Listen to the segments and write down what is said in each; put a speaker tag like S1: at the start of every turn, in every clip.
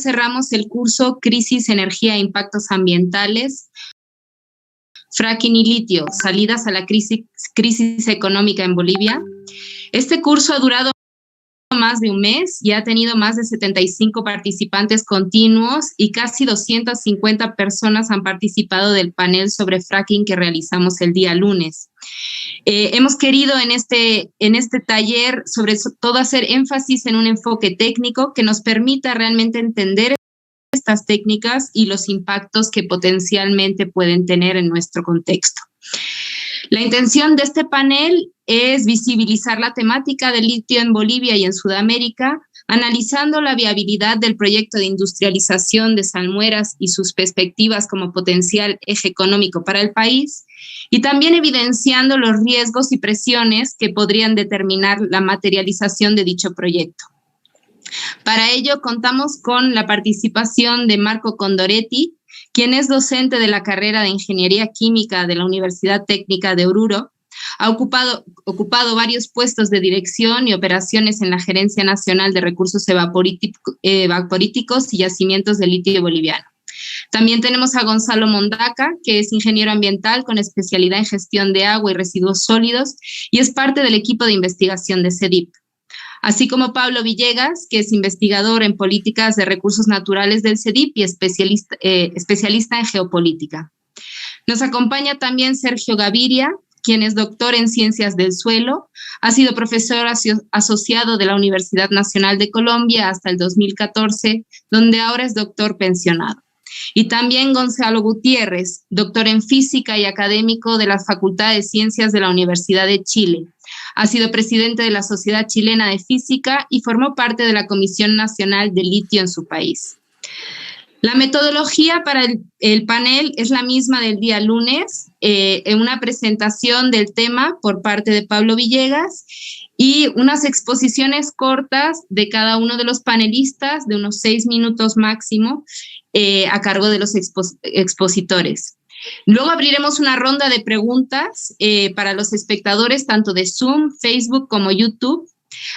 S1: cerramos el curso Crisis, Energía e Impactos Ambientales, Fracking y Litio, Salidas a la crisis económica en Bolivia. Este curso ha durado más de un mes y ha tenido más de 75 participantes continuos y casi 250 personas han participado del panel sobre fracking que realizamos el día lunes. Hemos querido en este taller sobre todo hacer énfasis en un enfoque técnico que nos permita realmente entender estas técnicas y los impactos que potencialmente pueden tener en nuestro contexto. La intención de este panel es visibilizar la temática del litio en Bolivia y en Sudamérica, analizando la viabilidad del proyecto de industrialización de salmueras y sus perspectivas como potencial eje económico para el país, y también evidenciando los riesgos y presiones que podrían determinar la materialización de dicho proyecto. Para ello, contamos con la participación de Marco Condoretti, quien es docente de la carrera de Ingeniería Química de la Universidad Técnica de Oruro. Ha ocupado varios puestos de dirección y operaciones en la Gerencia Nacional de Recursos Evaporíticos y Yacimientos de Litio Boliviano. También tenemos a Gonzalo Mondaca, que es ingeniero ambiental con especialidad en gestión de agua y residuos sólidos y es parte del equipo de investigación de CEDIP. Así como Pablo Villegas, que es investigador en políticas de recursos naturales del CEDIP y especialista en geopolítica. Nos acompaña también Sergio Gaviria, quien es doctor en Ciencias del Suelo, ha sido profesor asociado de la Universidad Nacional de Colombia hasta el 2014, donde ahora es doctor pensionado. Y también Gonzalo Gutiérrez, doctor en Física y académico de la Facultad de Ciencias de la Universidad de Chile. Ha sido presidente de la Sociedad Chilena de Física y formó parte de la Comisión Nacional de Litio en su país. La metodología para el panel es la misma del día lunes, en una presentación del tema por parte de Pablo Villegas y unas exposiciones cortas de cada uno de los panelistas de unos 6 minutos máximo a cargo de los expositores. Luego abriremos una ronda de preguntas para los espectadores tanto de Zoom, Facebook como YouTube,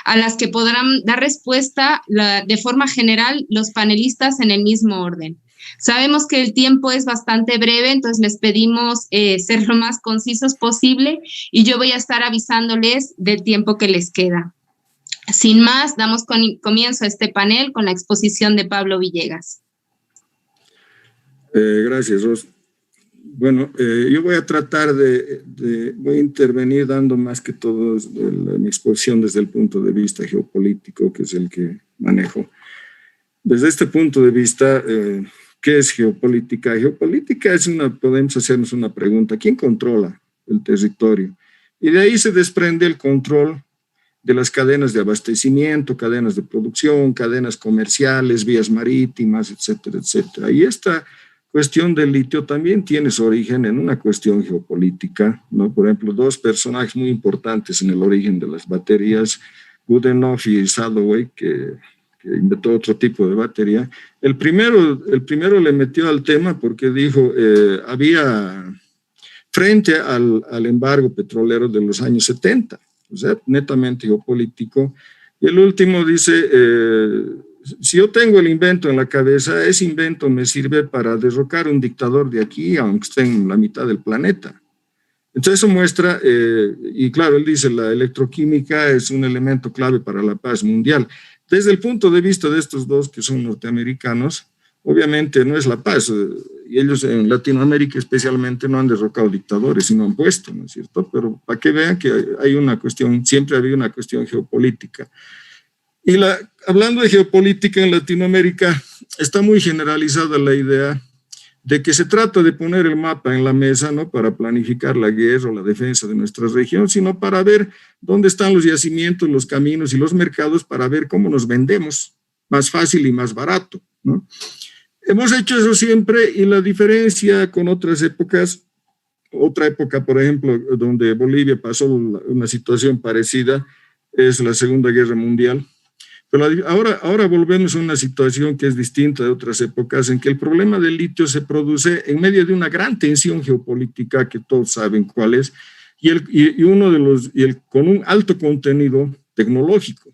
S1: a las que podrán dar respuesta de forma general los panelistas en el mismo orden. Sabemos que el tiempo es bastante breve, entonces les pedimos ser lo más concisos posible y yo voy a estar avisándoles del tiempo que les queda. Sin más, damos comienzo a este panel con la exposición de Pablo Villegas.
S2: Gracias, Ros. Bueno, yo voy a tratar voy a intervenir dando más que todo mi exposición desde el punto de vista geopolítico, que es el que manejo. Desde este punto de vista, ¿qué es geopolítica? Geopolítica podemos hacernos una pregunta: ¿quién controla el territorio? Y de ahí se desprende el control de las cadenas de abastecimiento, cadenas de producción, cadenas comerciales, vías marítimas, etcétera, etcétera. Y esta cuestión del litio también tiene su origen en una cuestión geopolítica, ¿no? Por ejemplo, 2 personajes muy importantes en el origen de las baterías, Goodenough y Saddoway, que inventó otro tipo de batería. El primero le metió al tema porque dijo, había frente al embargo petrolero de los años 70, o sea, netamente geopolítico, y el último dice, si yo tengo el invento en la cabeza, ese invento me sirve para derrocar un dictador de aquí, aunque esté en la mitad del planeta. Entonces eso muestra, y claro, él dice, la electroquímica es un elemento clave para la paz mundial. Desde el punto de vista de estos dos que son norteamericanos, obviamente no es la paz, y ellos en Latinoamérica especialmente no han derrocado dictadores, sino han puesto, ¿no es cierto? Pero para que vean que hay una cuestión, siempre ha habido una cuestión geopolítica. Y hablando de geopolítica en Latinoamérica, está muy generalizada la idea de que se trata de poner el mapa en la mesa, no para planificar la guerra o la defensa de nuestra región, sino para ver dónde están los yacimientos, los caminos y los mercados, para ver cómo nos vendemos más fácil y más barato, ¿no? Hemos hecho eso siempre, y la diferencia con otras épocas, otra época, por ejemplo, donde Bolivia pasó una situación parecida, es la Segunda Guerra Mundial. Pero ahora volvemos a una situación que es distinta de otras épocas, en que el problema del litio se produce en medio de una gran tensión geopolítica que todos saben cuál es, con un alto contenido tecnológico.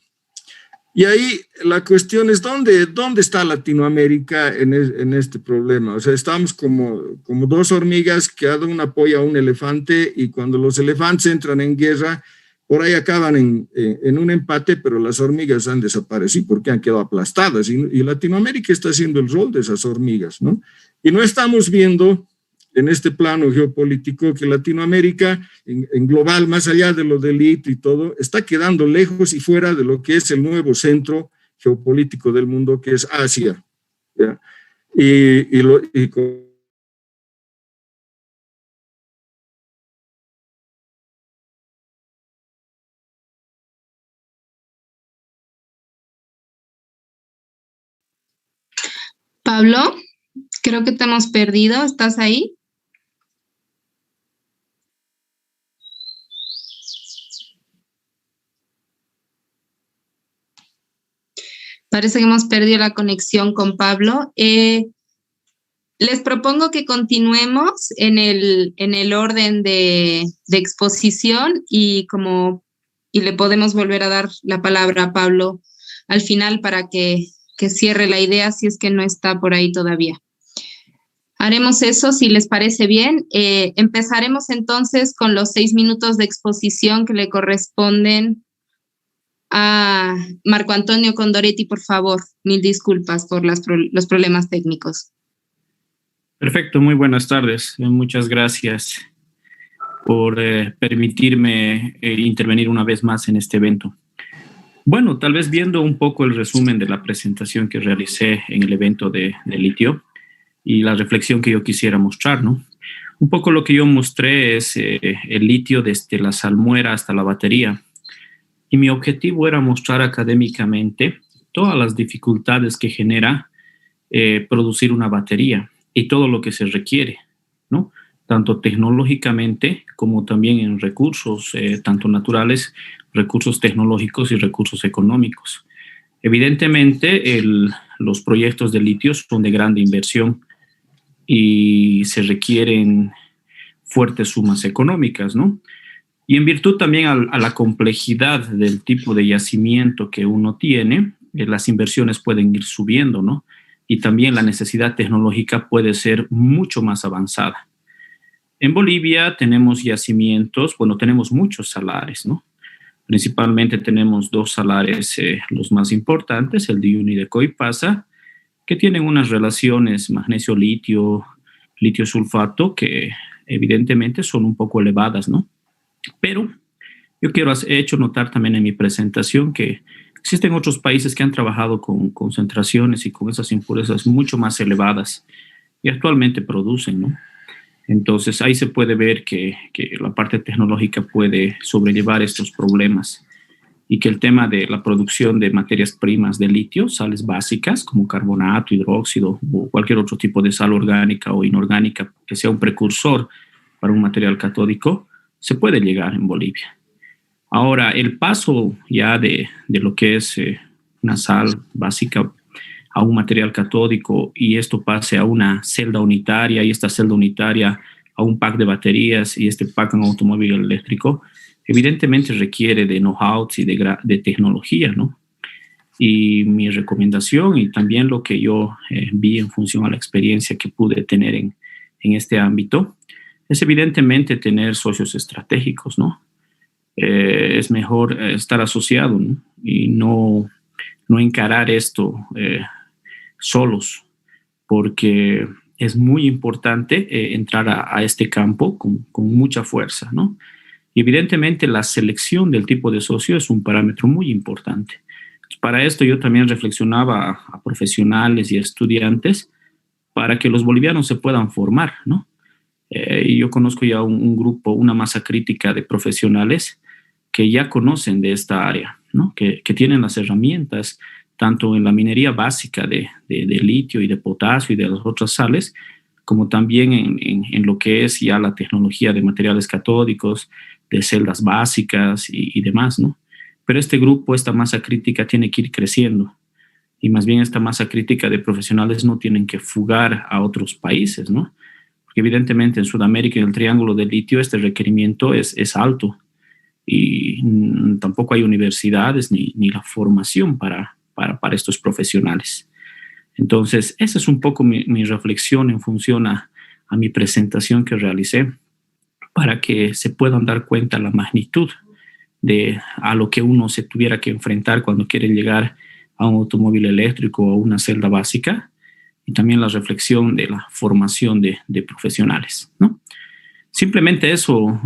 S2: Y ahí la cuestión es ¿dónde está Latinoamérica en este problema? O sea, estamos como dos hormigas que dan una apoyo a un elefante y cuando los elefantes entran en guerra, por ahí acaban en un empate, pero las hormigas han desaparecido porque han quedado aplastadas y Latinoamérica está haciendo el rol de esas hormigas, ¿no? Y no estamos viendo en este plano geopolítico que Latinoamérica en global, más allá de lo del litio y todo, está quedando lejos y fuera de lo que es el nuevo centro geopolítico del mundo, que es Asia. ¿Ya? Y
S1: Pablo, creo que te hemos perdido. ¿Estás ahí? Parece que hemos perdido la conexión con Pablo. Les propongo que continuemos en el orden de exposición y le podemos volver a dar la palabra a Pablo al final para que cierre la idea si es que no está por ahí todavía. Haremos eso si les parece bien. Empezaremos entonces con los 6 minutos de exposición que le corresponden a Marco Antonio Condoretti, por favor. Mil disculpas por los problemas técnicos.
S3: Perfecto, muy buenas tardes. Muchas gracias por permitirme intervenir una vez más en este evento. Bueno, tal vez viendo un poco el resumen de la presentación que realicé en el evento de litio y la reflexión que yo quisiera mostrar, ¿no? Un poco lo que yo mostré es el litio desde la salmuera hasta la batería. Y mi objetivo era mostrar académicamente todas las dificultades que genera producir una batería y todo lo que se requiere, ¿no? Tanto tecnológicamente como también en recursos, tanto naturales, recursos tecnológicos y recursos económicos. Evidentemente, los proyectos de litio son de grande inversión y se requieren fuertes sumas económicas, ¿no? Y en virtud también a la complejidad del tipo de yacimiento que uno tiene, las inversiones pueden ir subiendo, ¿no? Y también la necesidad tecnológica puede ser mucho más avanzada. En Bolivia tenemos yacimientos, bueno, tenemos muchos salares, ¿no? Principalmente tenemos 2 salares, los más importantes, el de Uyuni y de Coipasa, que tienen unas relaciones magnesio-litio, litio-sulfato, que evidentemente son un poco elevadas, ¿no? Pero yo he hecho notar también en mi presentación que existen otros países que han trabajado con concentraciones y con esas impurezas mucho más elevadas y actualmente producen, ¿no? Entonces ahí se puede ver que la parte tecnológica puede sobrellevar estos problemas y que el tema de la producción de materias primas de litio, sales básicas como carbonato, hidróxido o cualquier otro tipo de sal orgánica o inorgánica que sea un precursor para un material catódico, se puede llegar en Bolivia. Ahora, el paso ya de lo que es una sal básica a un material catódico y esto pase a una celda unitaria y esta celda unitaria a un pack de baterías y este pack a un automóvil eléctrico, evidentemente requiere de know-how y de tecnología, ¿no? Y mi recomendación y también lo que yo vi en función a la experiencia que pude tener en este ámbito es evidentemente tener socios estratégicos, ¿no? Es mejor estar asociado, ¿no? Y no encarar esto solos, porque es muy importante entrar a este campo con mucha fuerza, ¿no? Y evidentemente la selección del tipo de socio es un parámetro muy importante. Para esto yo también reflexionaba a profesionales y a estudiantes para que los bolivianos se puedan formar, ¿no? Y yo conozco ya un grupo, una masa crítica de profesionales que ya conocen de esta área, ¿no? Que tienen las herramientas, tanto en la minería básica de litio y de potasio y de las otras sales, como también en lo que es ya la tecnología de materiales catódicos, de celdas básicas y demás, ¿no? Pero este grupo, esta masa crítica tiene que ir creciendo y más bien esta masa crítica de profesionales no tienen que fugar a otros países, ¿no? Porque evidentemente en Sudamérica, en el triángulo del litio, este requerimiento es alto y tampoco hay universidades ni la formación para estos profesionales. Entonces, esa es un poco mi reflexión en función a mi presentación que realicé, para que se puedan dar cuenta la magnitud a lo que uno se tuviera que enfrentar cuando quiere llegar a un automóvil eléctrico o una celda básica, y también la reflexión de la formación de profesionales, ¿no? Simplemente eso,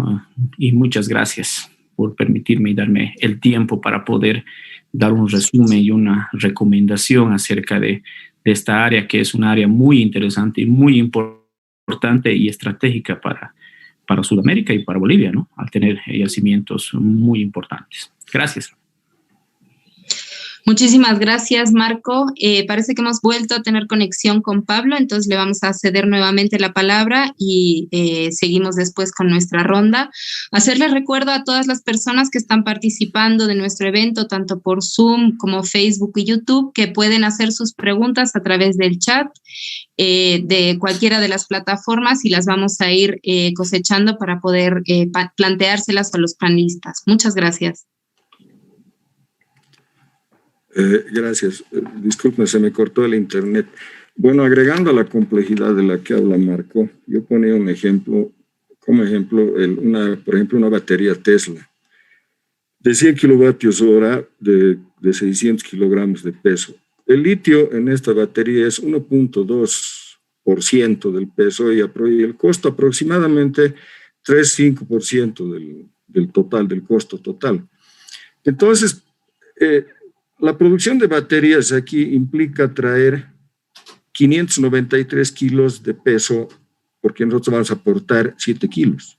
S3: y muchas gracias por permitirme y darme el tiempo para poder dar un resumen y una recomendación acerca de esta área, que es un área muy interesante y muy importante y estratégica para Sudamérica y para Bolivia, ¿no? Al tener yacimientos muy importantes. Gracias.
S1: Muchísimas gracias, Marco. Parece que hemos vuelto a tener conexión con Pablo, entonces le vamos a ceder nuevamente la palabra y seguimos después con nuestra ronda. Hacerles recuerdo a todas las personas que están participando de nuestro evento, tanto por Zoom como Facebook y YouTube, que pueden hacer sus preguntas a través del chat de cualquiera de las plataformas, y las vamos a ir cosechando para poder planteárselas a los panelistas. Muchas gracias.
S2: Gracias. Disculpen, se me cortó el internet. Bueno, agregando a la complejidad de la que habla Marco, yo ponía un ejemplo, como ejemplo, por ejemplo, una batería Tesla de 100 kilovatios hora de 600 kilogramos de peso. El litio en esta batería es 1.2% del peso y el costo aproximadamente 3,5% del total, del costo total. Entonces, la producción de baterías aquí implica traer 593 kilos de peso, porque nosotros vamos a aportar 7 kilos.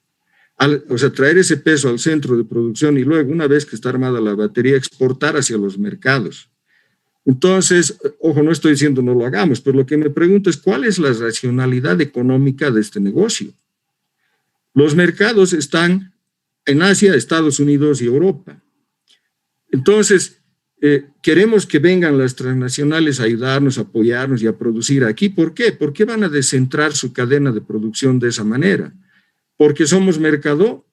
S2: O sea, traer ese peso al centro de producción y luego, una vez que está armada la batería, exportar hacia los mercados. Entonces, ojo, no estoy diciendo no lo hagamos, pero lo que me pregunto es cuál es la racionalidad económica de este negocio. Los mercados están en Asia, Estados Unidos y Europa. Entonces, queremos que vengan las transnacionales a ayudarnos, a apoyarnos y a producir aquí. ¿Por qué? ¿Por qué van a descentrar su cadena de producción de esa manera? ¿Porque somos mercado?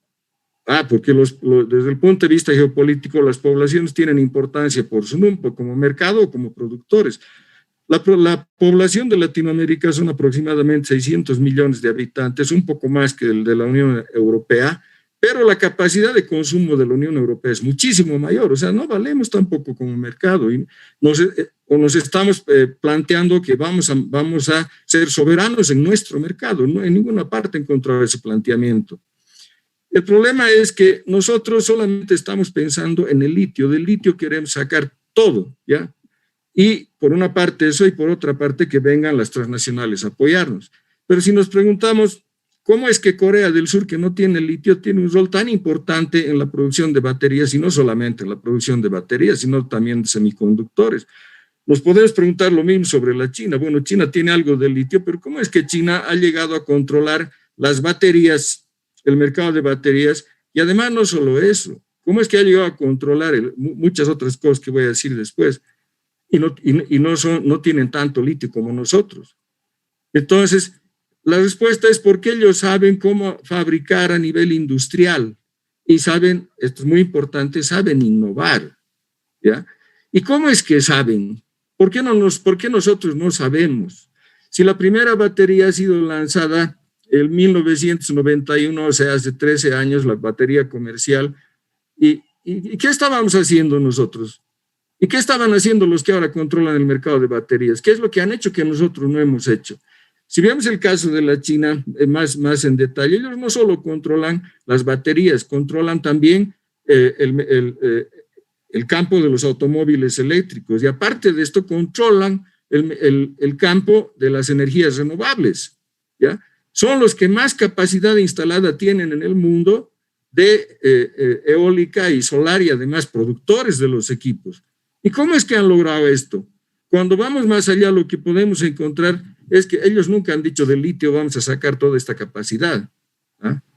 S2: Porque desde el punto de vista geopolítico las poblaciones tienen importancia por su número, como mercado o como productores. La población de Latinoamérica son aproximadamente 600 millones de habitantes, un poco más que el de la Unión Europea, pero la capacidad de consumo de la Unión Europea es muchísimo mayor. O sea, no valemos tampoco como mercado y nos estamos planteando que vamos a ser soberanos en nuestro mercado. No en ninguna parte he encontrado ese planteamiento. El problema es que nosotros solamente estamos pensando en el litio. Del litio queremos sacar todo, ¿ya? Y por una parte eso, y por otra parte que vengan las transnacionales a apoyarnos. Pero si nos preguntamos, ¿cómo es que Corea del Sur, que no tiene litio, tiene un rol tan importante en la producción de baterías, y no solamente en la producción de baterías, sino también de semiconductores? Nos podemos preguntar lo mismo sobre la China. Bueno, China tiene algo de litio, pero ¿cómo es que China ha llegado a controlar las baterías, el mercado de baterías? Y además no solo eso, ¿cómo es que ha llegado a controlar muchas otras cosas que voy a decir después? Y no tienen tanto litio como nosotros. Entonces, la respuesta es porque ellos saben cómo fabricar a nivel industrial y saben, esto es muy importante, saben innovar, ¿ya? ¿Y cómo es que saben? ¿Por qué nosotros no sabemos? Si la primera batería ha sido lanzada en 1991, o sea, hace 13 años, la batería comercial, ¿y qué estábamos haciendo nosotros? ¿Y qué estaban haciendo los que ahora controlan el mercado de baterías? ¿Qué es lo que han hecho que nosotros no hemos hecho? Si vemos el caso de la China más en detalle, ellos no solo controlan las baterías, controlan también el campo de los automóviles eléctricos, y aparte de esto controlan el campo de las energías renovables, ¿ya? Son los que más capacidad instalada tienen en el mundo de eólica y solar, y además productores de los equipos. ¿Y cómo es que han logrado esto? Cuando vamos más allá, lo que podemos encontrar es que ellos nunca han dicho del litio vamos a sacar toda esta capacidad.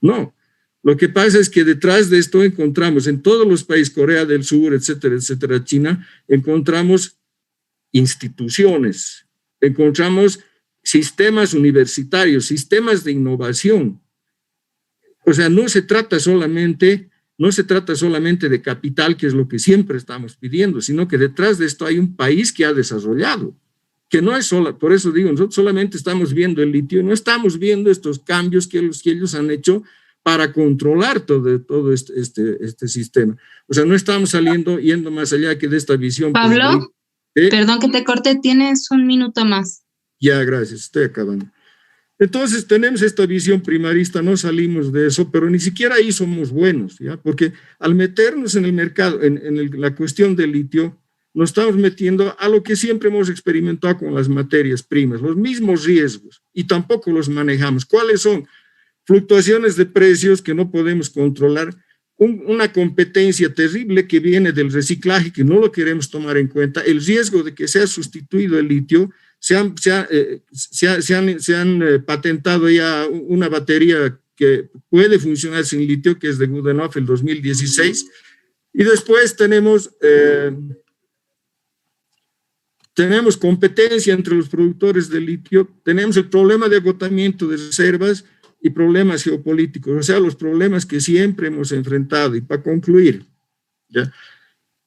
S2: No. Lo que pasa es que detrás de esto encontramos en todos los países, Corea del Sur, etcétera, China, encontramos instituciones, encontramos sistemas universitarios, sistemas de innovación. O sea, no se trata solamente no se trata solamente de capital, que es lo que siempre estamos pidiendo, sino que detrás de esto hay un país que ha desarrollado, que no es solo, por eso digo, nosotros solamente estamos viendo el litio, no estamos viendo estos cambios que ellos han hecho para controlar todo este sistema. O sea, no estamos yendo más allá que de esta visión.
S1: Pablo, perdón que te corte, tienes un minuto más.
S2: Ya, gracias, estoy acabando. Entonces tenemos esta visión primarista, no salimos de eso, pero ni siquiera ahí somos buenos, ¿ya? Porque al meternos en el mercado, la cuestión del litio, nos estamos metiendo a lo que siempre hemos experimentado con las materias primas, los mismos riesgos, y tampoco los manejamos. ¿Cuáles son? Fluctuaciones de precios que no podemos controlar, una competencia terrible que viene del reciclaje, que no lo queremos tomar en cuenta, el riesgo de que sea sustituido el litio. Se han patentado ya una batería que puede funcionar sin litio, que es de Goodenough, el 2016, y después tenemos competencia entre los productores de litio, tenemos el problema de agotamiento de reservas y problemas geopolíticos, o sea, los problemas que siempre hemos enfrentado. Y para concluir, ¿ya?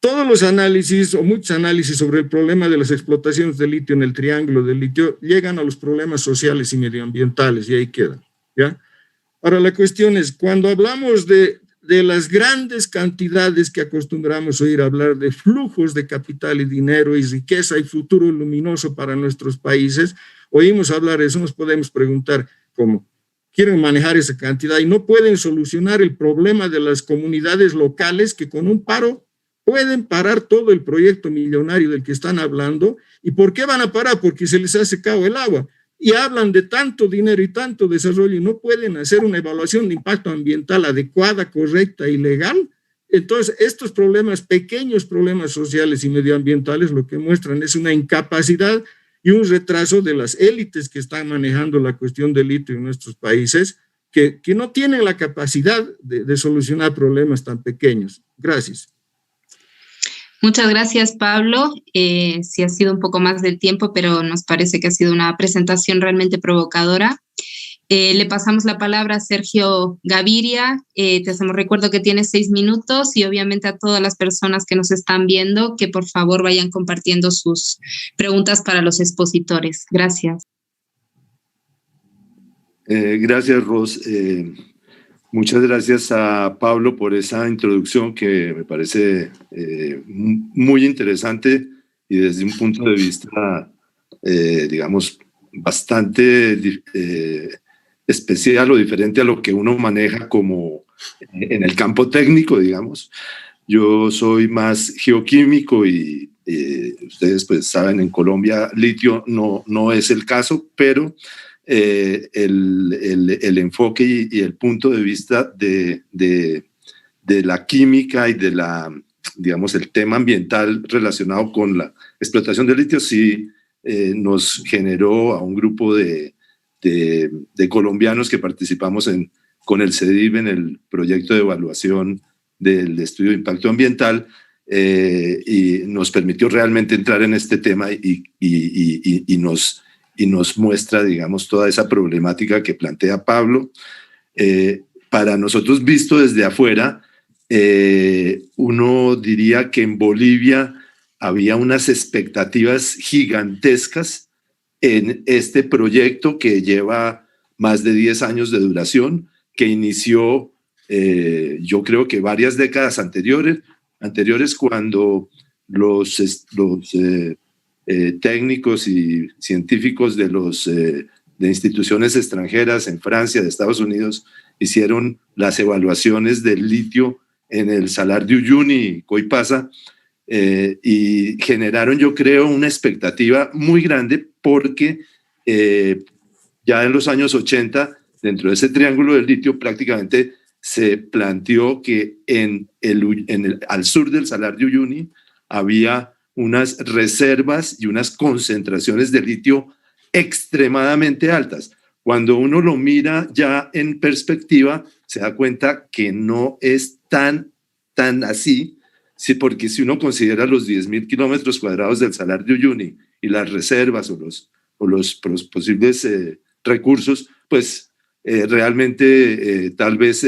S2: Todos los análisis o muchos análisis sobre el problema de las explotaciones de litio en el triángulo del litio llegan a los problemas sociales y medioambientales y ahí quedan, ¿ya? Ahora la cuestión es, cuando hablamos de las grandes cantidades que acostumbramos a oír hablar de flujos de capital y dinero y riqueza y futuro luminoso para nuestros países, oímos hablar de eso, nos podemos preguntar cómo quieren manejar esa cantidad y no pueden solucionar el problema de las comunidades locales que con un paro pueden parar todo el proyecto millonario del que están hablando. ¿Y por qué van a parar? Porque se les ha secado el agua. Y hablan de tanto dinero y tanto desarrollo y no pueden hacer una evaluación de impacto ambiental adecuada, correcta y legal. Entonces, estos problemas, pequeños problemas sociales y medioambientales, lo que muestran es una incapacidad y un retraso de las élites que están manejando la cuestión del litio en nuestros países, que no tienen la capacidad de solucionar problemas tan pequeños. Gracias.
S1: Muchas gracias, Pablo. Sí ha sido un poco más del tiempo, pero nos parece que ha sido una presentación realmente provocadora. Le pasamos la palabra a Sergio Gaviria. Te hacemos recuerdo que tienes 6 minutos y obviamente a todas las personas que nos están viendo que por favor vayan compartiendo sus preguntas para los expositores. Gracias.
S4: Gracias, Ros. Muchas gracias a Pablo por esa introducción que me parece muy interesante y desde un punto de vista, digamos, bastante especial o diferente a lo que uno maneja como en el campo técnico, digamos. Yo soy más geoquímico y ustedes pues saben, en Colombia litio no es el caso, pero el enfoque y el punto de vista de la química y de digamos, el tema ambiental relacionado con la explotación del litio sí nos generó a un grupo de colombianos que participamos con el CEDIP en el proyecto de evaluación del estudio de impacto ambiental y nos permitió realmente entrar en este tema y nos muestra, digamos, toda esa problemática que plantea Pablo. Para nosotros, visto desde afuera, uno diría que en Bolivia había unas expectativas gigantescas en este proyecto que lleva más de 10 años de duración, que inició, yo creo que varias décadas anteriores cuando los técnicos y científicos de instituciones extranjeras en Francia, de Estados Unidos, hicieron las evaluaciones del litio en el Salar de Uyuni y Coipasa y generaron, yo creo, una expectativa muy grande porque ya en los años 80, dentro de ese triángulo del litio, prácticamente se planteó que al sur del Salar de Uyuni había unas reservas y unas concentraciones de litio extremadamente altas. Cuando uno lo mira ya en perspectiva, se da cuenta que no es tan así, sí, porque si uno considera los 10.000 kilómetros cuadrados del Salar de Uyuni y las reservas o los posibles recursos, pues realmente tal vez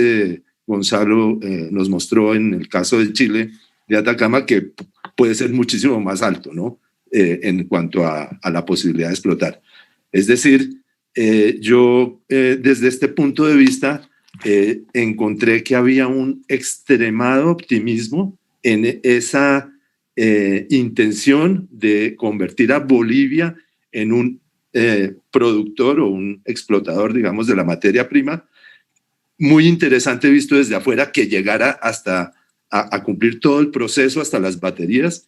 S4: Gonzalo nos mostró en el caso de Chile, de Atacama, que puede ser muchísimo más alto, ¿no? En cuanto a la posibilidad de explotar. Es decir, yo desde este punto de vista encontré que había un extremado optimismo en esa intención de convertir a Bolivia en un productor o un explotador, digamos, de la materia prima. Muy interesante visto desde afuera que llegara hasta a cumplir todo el proceso, hasta las baterías,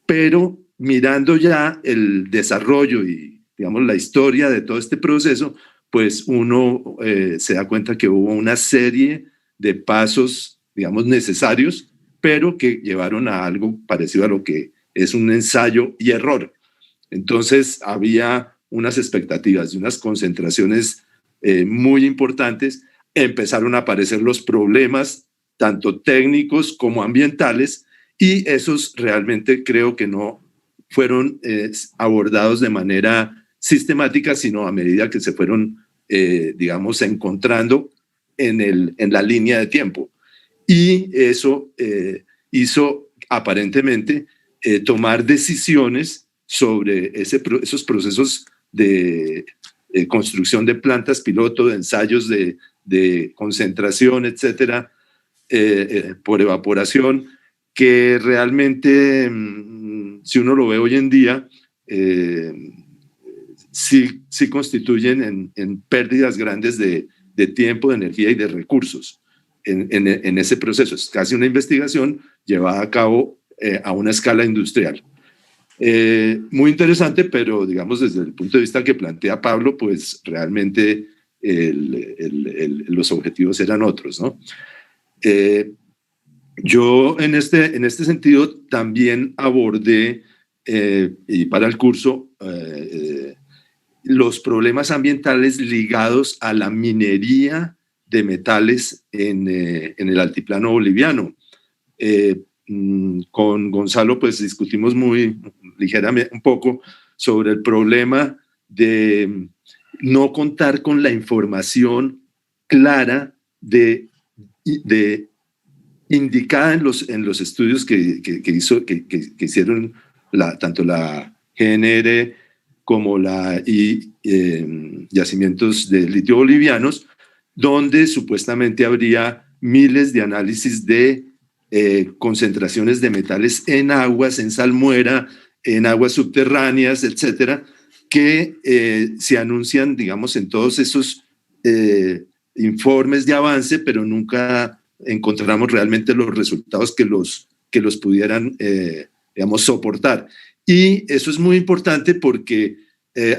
S4: pero mirando ya el desarrollo y, digamos, la historia de todo este proceso, pues uno se da cuenta que hubo una serie de pasos, digamos, necesarios, pero que llevaron a algo parecido a lo que es un ensayo y error. Entonces había unas expectativas y unas concentraciones muy importantes. Empezaron a aparecer los problemas, tanto técnicos como ambientales, y esos realmente creo que no fueron abordados de manera sistemática, sino a medida que se fueron, digamos, encontrando en la línea de tiempo. Y eso hizo aparentemente tomar decisiones sobre esos procesos de construcción de plantas piloto, de ensayos de concentración, etcétera, por evaporación, que realmente, si uno lo ve hoy en día, sí constituyen en pérdidas grandes de tiempo, de energía y de recursos en ese proceso. Es casi una investigación llevada a cabo a una escala industrial. Muy interesante, pero digamos desde el punto de vista que plantea Pablo, pues realmente los objetivos eran otros, ¿no? Yo en este sentido también abordé, y para el curso, los problemas ambientales ligados a la minería de metales en el altiplano boliviano. Con Gonzalo pues discutimos muy ligeramente un poco sobre el problema de no contar con la información clara indicada en los estudios que hicieron tanto la GNR como la Yacimientos de Litio Bolivianos, donde supuestamente habría miles de análisis de concentraciones de metales en aguas, en salmuera, en aguas subterráneas, etcétera, que se anuncian, digamos, en todos esos informes de avance, pero nunca encontramos realmente los resultados que los pudieran, digamos, soportar. Y eso es muy importante porque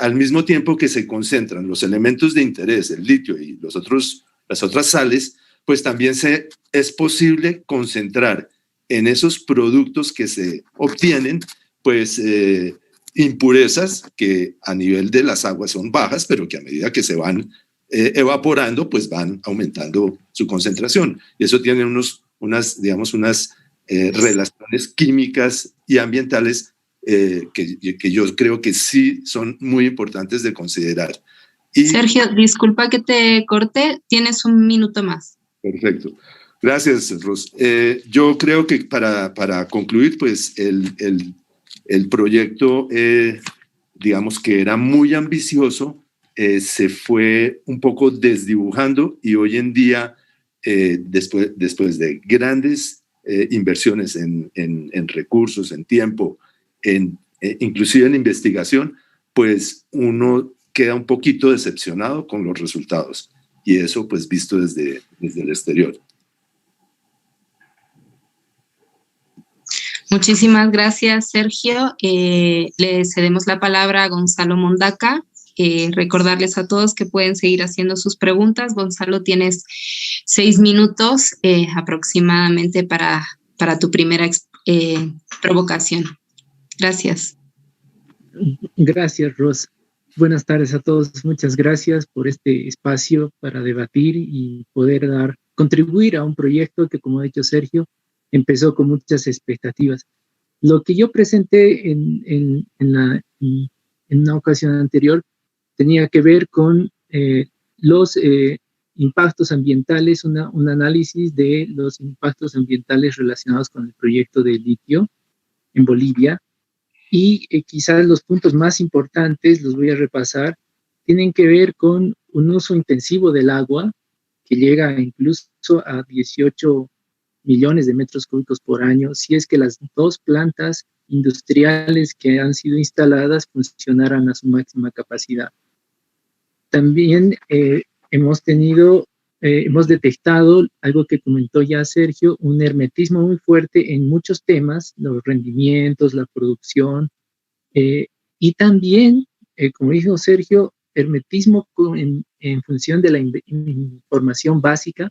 S4: al mismo tiempo que se concentran los elementos de interés, el litio y las otras sales, pues también es posible concentrar en esos productos que se obtienen, pues impurezas que a nivel de las aguas son bajas, pero que a medida que se van evaporando, pues van aumentando su concentración. Y eso tiene unas relaciones químicas y ambientales que yo creo que sí son muy importantes de considerar.
S1: Sergio, disculpa que te corte, tienes un minuto más.
S4: Perfecto. Gracias, Ros. Yo creo que para concluir, pues el proyecto, digamos que era muy ambicioso, se fue un poco desdibujando y hoy en día, después de grandes inversiones en recursos, en tiempo, inclusive en investigación, pues uno queda un poquito decepcionado con los resultados. Y eso pues visto desde el exterior.
S1: Muchísimas gracias, Sergio. Le cedemos la palabra a Gonzalo Mondaca. Recordarles a todos que pueden seguir haciendo sus preguntas. Gonzalo, tienes 6 minutos aproximadamente para tu primera provocación. Gracias.
S5: Gracias, Ros. Buenas tardes a todos. Muchas gracias por este espacio para debatir y poder contribuir a un proyecto que, como ha dicho Sergio, empezó con muchas expectativas. Lo que yo presenté en una ocasión anterior tenía que ver con los impactos ambientales, un análisis de los impactos ambientales relacionados con el proyecto de litio en Bolivia. Y quizás los puntos más importantes, los voy a repasar, tienen que ver con un uso intensivo del agua, que llega incluso a 18 millones de metros cúbicos por año, si es que las dos plantas industriales que han sido instaladas funcionaran a su máxima capacidad. También hemos detectado algo que comentó ya Sergio, un hermetismo muy fuerte en muchos temas, los rendimientos, la producción, y también, como dijo Sergio, hermetismo en función de la información básica,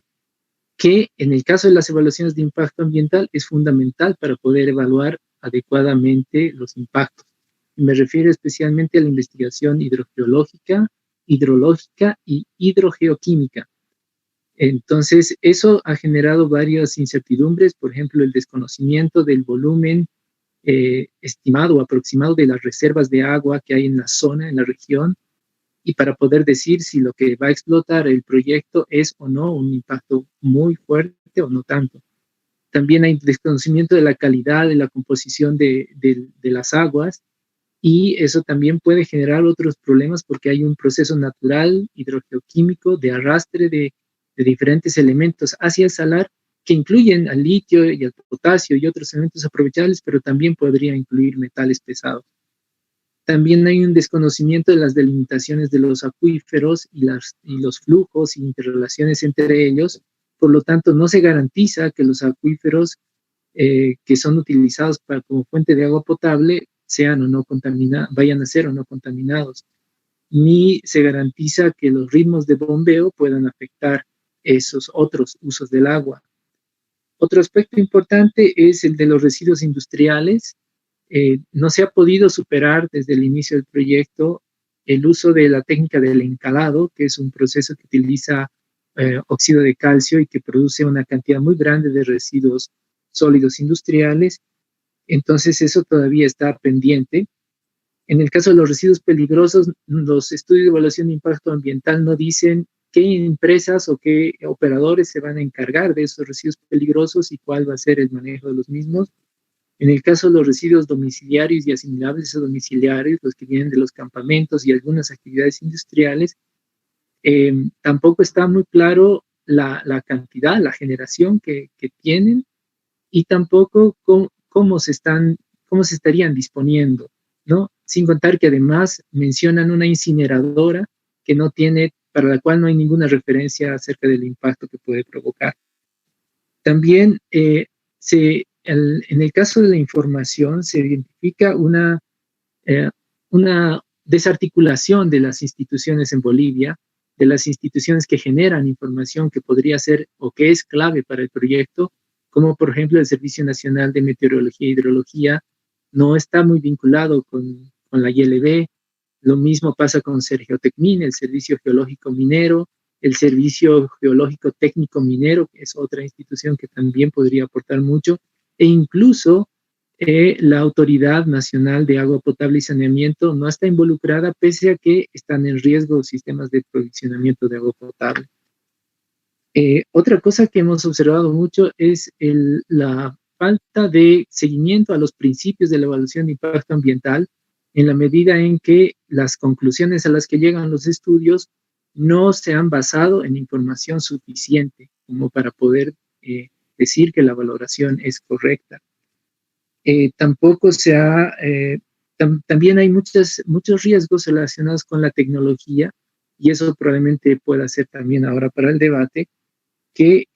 S5: que en el caso de las evaluaciones de impacto ambiental es fundamental para poder evaluar adecuadamente los impactos. Me refiero especialmente a la investigación hidrogeológica, hidrológica y hidrogeoquímica. Entonces, eso ha generado varias incertidumbres, por ejemplo, el desconocimiento del volumen estimado o aproximado de las reservas de agua que hay en la zona, en la región, y para poder decir si lo que va a explotar el proyecto es o no un impacto muy fuerte o no tanto. También hay desconocimiento de la calidad, de la composición de las aguas, y eso también puede generar otros problemas porque hay un proceso natural hidrogeoquímico de arrastre de diferentes elementos hacia el salar que incluyen al litio y al potasio y otros elementos aprovechables, pero también podría incluir metales pesados. También hay un desconocimiento de las delimitaciones de los acuíferos y los flujos y interrelaciones entre ellos. Por lo tanto, no se garantiza que los acuíferos que son utilizados como fuente de agua potable sean o no vayan a ser o no contaminados. Ni se garantiza que los ritmos de bombeo puedan afectar esos otros usos del agua. Otro aspecto importante es el de los residuos industriales. No se ha podido superar desde el inicio del proyecto el uso de la técnica del encalado, que es un proceso que utiliza óxido de calcio y que produce una cantidad muy grande de residuos sólidos industriales. Entonces eso todavía está pendiente. En el caso de los residuos peligrosos, los estudios de evaluación de impacto ambiental no dicen qué empresas o qué operadores se van a encargar de esos residuos peligrosos y cuál va a ser el manejo de los mismos. En el caso de los residuos domiciliarios y asimilables a domiciliarios, los que vienen de los campamentos y algunas actividades industriales, tampoco está muy claro la cantidad, la generación que tienen y tampoco cómo se estarían disponiendo, ¿no? Sin contar que además mencionan una incineradora que para la cual no hay ninguna referencia acerca del impacto que puede provocar. También en el caso de la información se identifica una desarticulación de las instituciones en Bolivia, de las instituciones que generan información que podría ser o que es clave para el proyecto, como por ejemplo el Servicio Nacional de Meteorología e Hidrología, no está muy vinculado con la ILB. Lo mismo pasa con Sergiotecmin, el Servicio Geológico Minero, el Servicio Geológico Técnico Minero, que es otra institución que también podría aportar mucho, e incluso la Autoridad Nacional de Agua Potable y Saneamiento no está involucrada, pese a que están en riesgo sistemas de provisionamiento de agua potable. Otra cosa que hemos observado mucho es la falta de seguimiento a los principios de la evaluación de impacto ambiental, en la medida en que las conclusiones a las que llegan los estudios no se han basado en información suficiente como para poder decir que la valoración es correcta. Tampoco también hay muchos riesgos relacionados con la tecnología, y eso probablemente pueda ser también ahora para el debate, que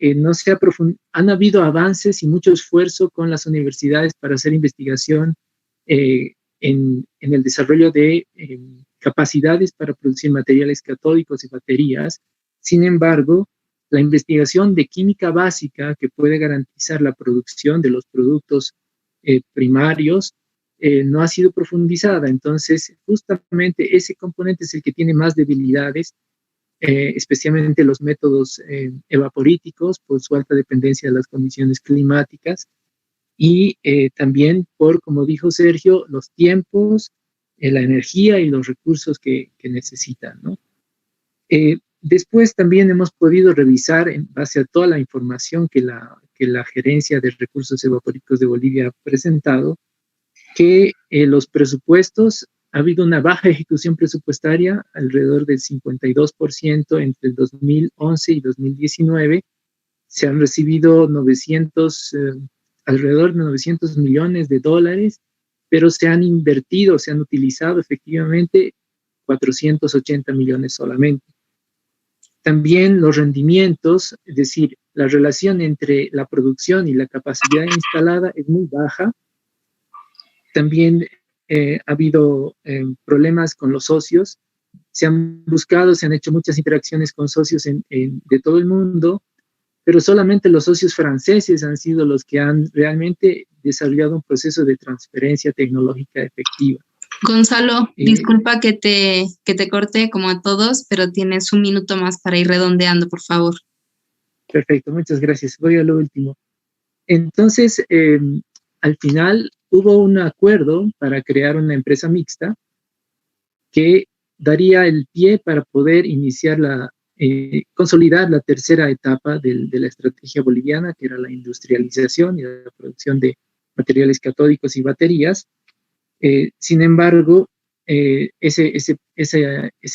S5: han habido avances y mucho esfuerzo con las universidades para hacer investigación en el desarrollo de capacidades para producir materiales catódicos y baterías. Sin embargo, la investigación de química básica que puede garantizar la producción de los productos primarios no ha sido profundizada. Entonces, justamente ese componente es el que tiene más debilidades, especialmente los métodos evaporíticos por su alta dependencia de las condiciones climáticas y también por, como dijo Sergio, los tiempos, la energía y los recursos que necesitan, ¿no? Después también hemos podido revisar, en base a toda la información que la Gerencia de Recursos Evaporíticos de Bolivia ha presentado, que los presupuestos, ha habido una baja ejecución presupuestaria, alrededor del 52% entre el 2011 y 2019. Se han recibido alrededor de 900 millones de dólares, pero se han invertido, se han utilizado efectivamente 480 millones solamente. También los rendimientos, es decir, la relación entre la producción y la capacidad instalada es muy baja. También ha habido problemas con los socios. Se han hecho muchas interacciones con socios de todo el mundo, pero solamente los socios franceses han sido los que han realmente desarrollado un proceso de transferencia tecnológica efectiva.
S1: Gonzalo, disculpa que te corte como a todos, pero tienes un minuto más para ir redondeando, por favor.
S5: Perfecto, muchas gracias. Voy a lo último. Entonces, al final hubo un acuerdo para crear una empresa mixta que daría el pie para poder iniciar consolidar la tercera etapa de la estrategia boliviana, que era la industrialización y la producción de materiales catódicos y baterías. Sin embargo, ese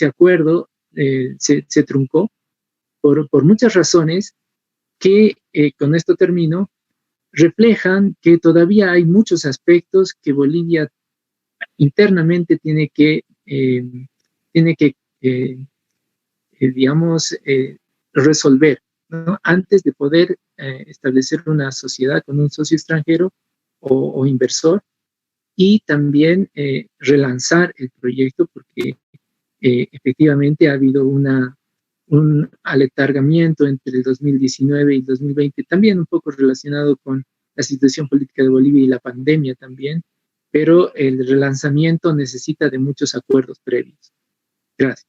S5: acuerdo se truncó por muchas razones que, con esto termino, reflejan que todavía hay muchos aspectos que Bolivia internamente tiene que resolver, ¿no? Antes de poder establecer una sociedad con un socio extranjero o inversor, y también relanzar el proyecto, porque efectivamente ha habido un aletargamiento entre el 2019 y el 2020, también un poco relacionado con la situación política de Bolivia y la pandemia también, pero el relanzamiento necesita de muchos acuerdos previos. Gracias.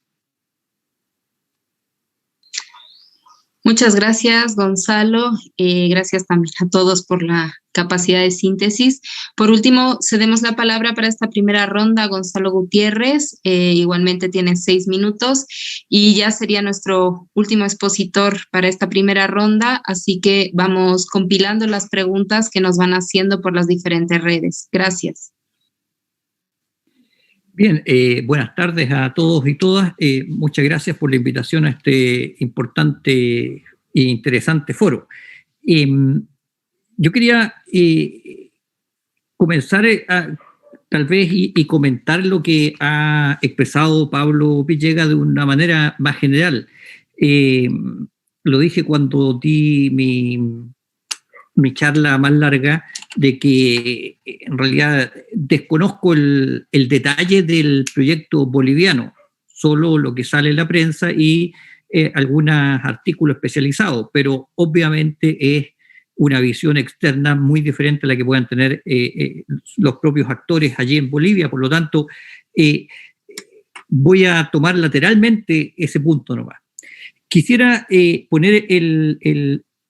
S1: Muchas gracias, Gonzalo. Gracias también a todos por la capacidad de síntesis. Por último, cedemos la palabra para esta primera ronda a Gonzalo Gutiérrez. Igualmente tiene 6 minutos y ya sería nuestro último expositor para esta primera ronda, así que vamos compilando las preguntas que nos van haciendo por las diferentes redes. Gracias.
S6: Bien, buenas tardes a todos y todas. Muchas gracias por la invitación a este importante e interesante foro. Yo quería comenzar tal vez y comentar lo que ha expresado Pablo Villegas de una manera más general. Lo dije cuando di mi charla más larga, de que en realidad desconozco el detalle del proyecto boliviano, solo lo que sale en la prensa y algunos artículos especializados, pero obviamente es una visión externa muy diferente a la que puedan tener los propios actores allí en Bolivia. Por lo tanto, voy a tomar lateralmente ese punto nomás. Quisiera poner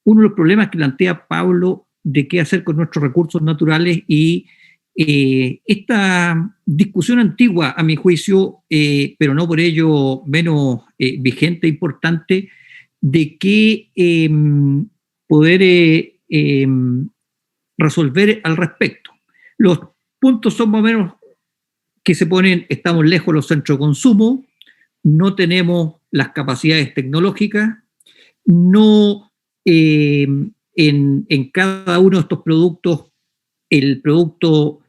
S6: uno de los problemas que plantea Pablo de qué hacer con nuestros recursos naturales y esta discusión antigua, a mi juicio, pero no por ello menos vigente e importante, de qué poder resolver al respecto. Los puntos son más o menos que se ponen: estamos lejos de los centros de consumo, no tenemos las capacidades tecnológicas, no en cada uno de estos productos,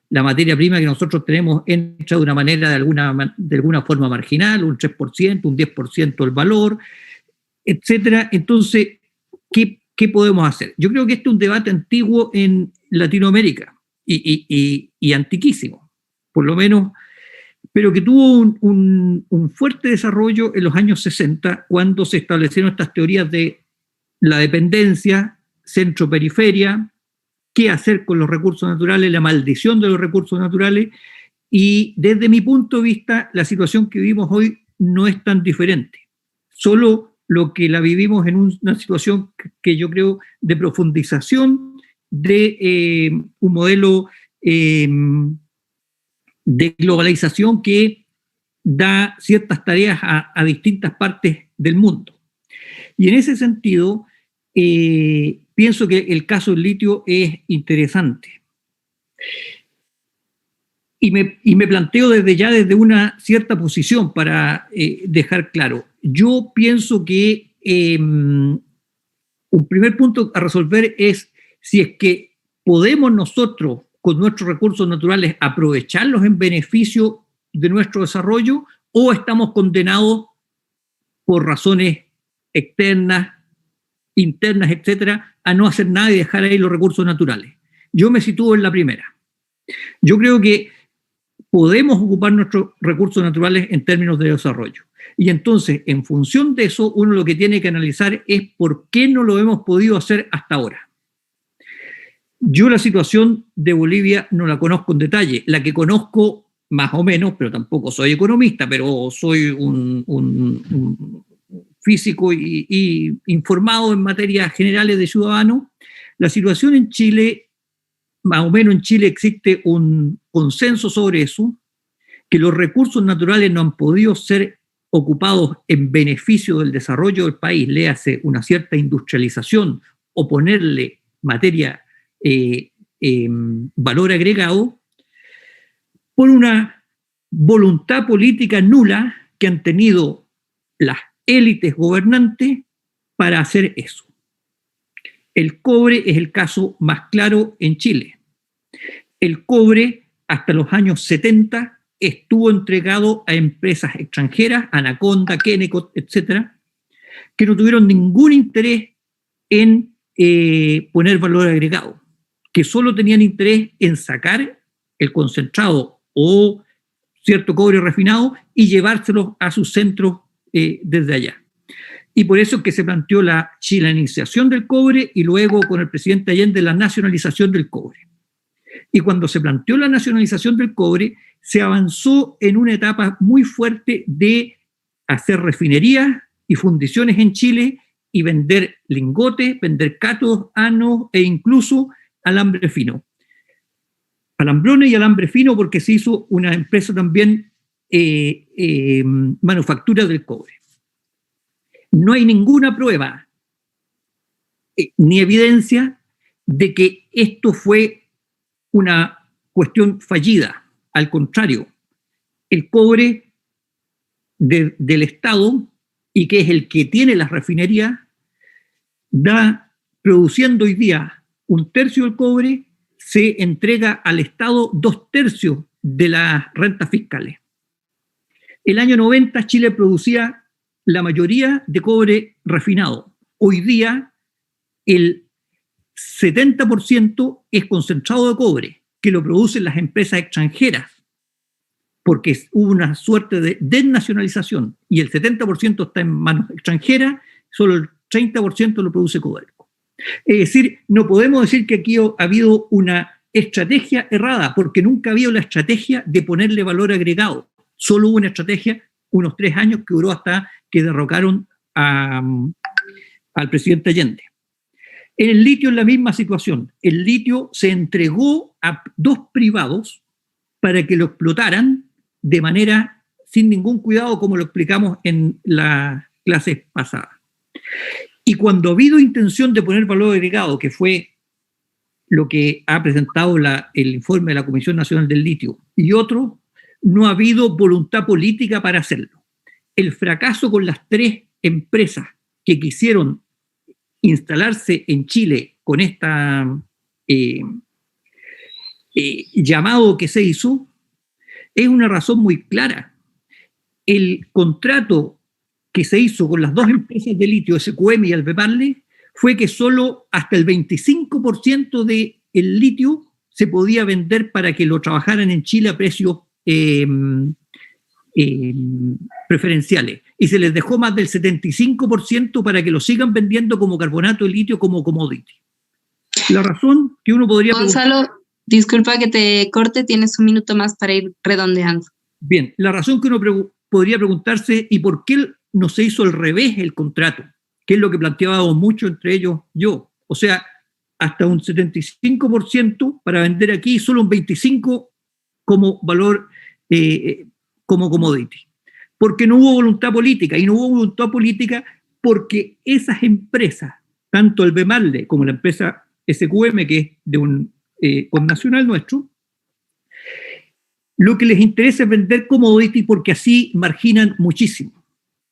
S6: la materia prima que nosotros tenemos entra de una manera, de alguna forma marginal, un 3%, un 10% del valor, etcétera. Entonces, ¿qué podemos hacer? Yo creo que este es un debate antiguo en Latinoamérica y antiquísimo, por lo menos, pero que tuvo un fuerte desarrollo en los años 60, cuando se establecieron estas teorías de la dependencia, centro-periferia, qué hacer con los recursos naturales, la maldición de los recursos naturales, y desde mi punto de vista, la situación que vivimos hoy no es tan diferente. Solo lo que la vivimos en una situación que yo creo de profundización de un modelo de globalización que da ciertas tareas a distintas partes del mundo. Y en ese sentido, pienso que el caso del litio es interesante. Y me planteo desde una cierta posición para dejar claro. Yo pienso que un primer punto a resolver es si es que podemos nosotros, con nuestros recursos naturales, aprovecharlos en beneficio de nuestro desarrollo, o estamos condenados por razones externas, internas, etcétera, a no hacer nada y dejar ahí los recursos naturales. Yo me sitúo en la primera. Yo creo que podemos ocupar nuestros recursos naturales en términos de desarrollo. Y entonces, en función de eso, uno lo que tiene que analizar es por qué no lo hemos podido hacer hasta ahora. Yo la situación de Bolivia no la conozco en detalle. La que conozco más o menos, pero tampoco soy economista, pero soy un físico y informado en materias generales de ciudadano. La situación en Chile, más o menos en Chile existe un consenso sobre eso, que los recursos naturales no han podido ser ocupados en beneficio del desarrollo del país, léase una cierta industrialización o ponerle valor agregado, por una voluntad política nula que han tenido las élites gobernantes para hacer eso. El cobre es el caso más claro en Chile. El cobre, hasta los años 70, estuvo entregado a empresas extranjeras, Anaconda, Kennecott, etcétera, que no tuvieron ningún interés en poner valor agregado, que solo tenían interés en sacar el concentrado o cierto cobre refinado y llevárselo a sus centros desde allá. Y por eso es que se planteó la chilenización del cobre y luego con el presidente Allende la nacionalización del cobre. Y cuando se planteó la nacionalización del cobre, se avanzó en una etapa muy fuerte de hacer refinerías y fundiciones en Chile y vender lingotes, vender cátodos, ánodos e incluso alambre fino. Alambrones y alambre fino porque se hizo una empresa también manufactura del cobre. No hay ninguna prueba ni evidencia de que esto fue una cuestión fallida. Al contrario, el cobre del Estado, y que es el que tiene las refinerías, da, produciendo hoy día 1/3 del cobre, se entrega al Estado 2/3 de las rentas fiscales. El año 90 Chile producía la mayoría de cobre refinado. Hoy día el 70% es concentrado de cobre, que lo producen las empresas extranjeras, porque hubo una suerte de desnacionalización y el 70% está en manos extranjeras, solo el 30% lo produce Codelco. Es decir, no podemos decir que aquí ha habido una estrategia errada, porque nunca ha habido la estrategia de ponerle valor agregado. Solo hubo una estrategia, unos 3 años, que duró hasta que derrocaron al presidente Allende. En el litio es la misma situación. El litio se entregó a 2 privados para que lo explotaran de manera sin ningún cuidado, como lo explicamos en las clases pasadas. Y cuando ha habido intención de poner valor agregado, que fue lo que ha presentado el informe de la Comisión Nacional del Litio y otro, no ha habido voluntad política para hacerlo. El fracaso con las 3 empresas que quisieron instalarse en Chile con esta llamado que se hizo es una razón muy clara. El contrato que se hizo con las 2 empresas de litio, SQM y Albemarle, fue que solo hasta el 25% del litio se podía vender para que lo trabajaran en Chile a precios preferenciales, y se les dejó más del 75% para que lo sigan vendiendo como carbonato de litio, como commodity. La razón que uno podría...
S1: Gonzalo, disculpa que te corte, tienes un minuto más para ir redondeando.
S6: Bien, la razón que uno podría preguntarse, ¿y por qué no se hizo al revés el contrato? Que es lo que planteábamos mucho, entre ellos yo. O sea, hasta un 75% para vender aquí y solo un 25% como valor, como commodity. Porque no hubo voluntad política, y no hubo voluntad política porque esas empresas, tanto el Bemalde como la empresa SQM, que es de un connacional nuestro, lo que les interesa es vender commodity porque así marginan muchísimo.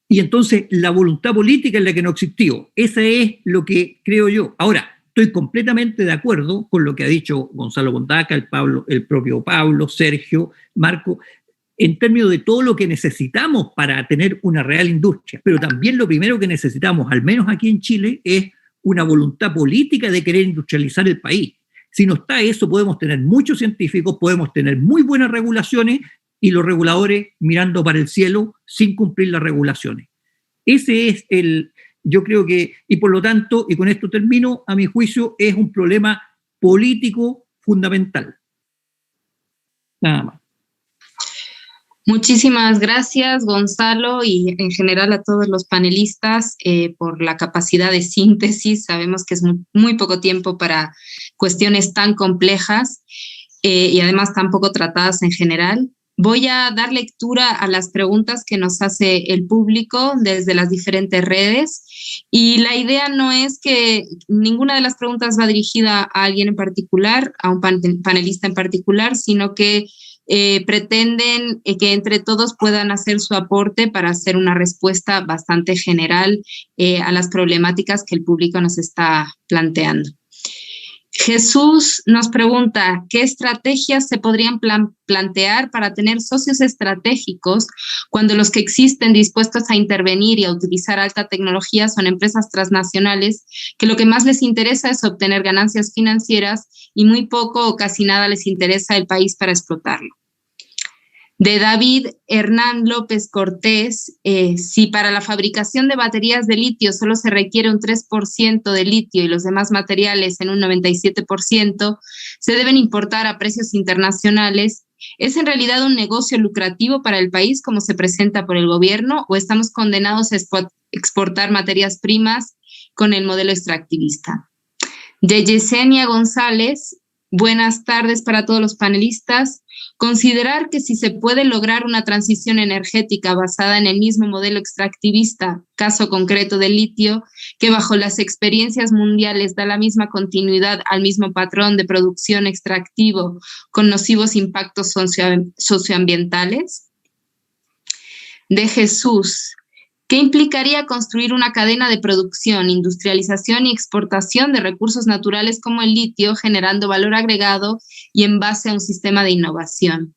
S6: Y entonces la voluntad política es la que no existió. Esa es lo que creo yo. Ahora, estoy completamente de acuerdo con lo que ha dicho Gonzalo Mondaca, el propio Pablo, Sergio, Marco, en términos de todo lo que necesitamos para tener una real industria. Pero también lo primero que necesitamos, al menos aquí en Chile, es una voluntad política de querer industrializar el país. Si no está eso, podemos tener muchos científicos, podemos tener muy buenas regulaciones y los reguladores mirando para el cielo sin cumplir las regulaciones. Ese es yo creo que, y por lo tanto, y con esto termino, a mi juicio, es un problema político fundamental. Nada más.
S1: Muchísimas gracias, Gonzalo, y en general a todos los panelistas por la capacidad de síntesis. Sabemos que es muy poco tiempo para cuestiones tan complejas y además tan poco tratadas en general. Voy a dar lectura a las preguntas que nos hace el público desde las diferentes redes y la idea no es que ninguna de las preguntas va dirigida a alguien en particular, a un panelista en particular, sino que pretenden que entre todos puedan hacer su aporte para hacer una respuesta bastante general a las problemáticas que el público nos está planteando. Jesús nos pregunta, ¿qué estrategias se podrían plantear para tener socios estratégicos cuando los que existen dispuestos a intervenir y a utilizar alta tecnología son empresas transnacionales que lo que más les interesa es obtener ganancias financieras y muy poco o casi nada les interesa el país para explotarlo? De David Hernán López Cortés, si para la fabricación de baterías de litio solo se requiere un 3% de litio y los demás materiales en un 97%, se deben importar a precios internacionales, ¿es en realidad un negocio lucrativo para el país como se presenta por el gobierno o estamos condenados a exportar materias primas con el modelo extractivista? De Yesenia González, buenas tardes para todos los panelistas. Considerar que si se puede lograr una transición energética basada en el mismo modelo extractivista, caso concreto del litio, que bajo las experiencias mundiales da la misma continuidad al mismo patrón de producción extractivo con nocivos impactos socioambientales. De Jesús, ¿qué implicaría construir una cadena de producción, industrialización y exportación de recursos naturales como el litio, generando valor agregado y en base a un sistema de innovación?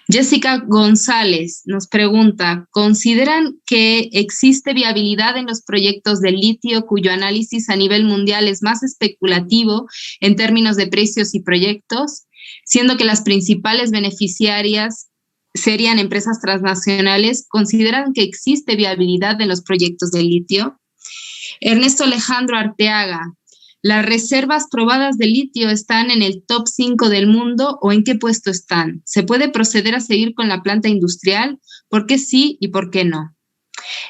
S1: Jessica González nos pregunta, ¿consideran que existe viabilidad en los proyectos de litio cuyo análisis a nivel mundial es más especulativo en términos de precios y proyectos, siendo que las principales beneficiarias serían empresas transnacionales? ¿Consideran que existe viabilidad de los proyectos de litio? Ernesto Alejandro Arteaga, ¿las reservas probadas de litio están en el top 5 del mundo o en qué puesto están? ¿Se puede proceder a seguir con la planta industrial? ¿Por qué sí y por qué no?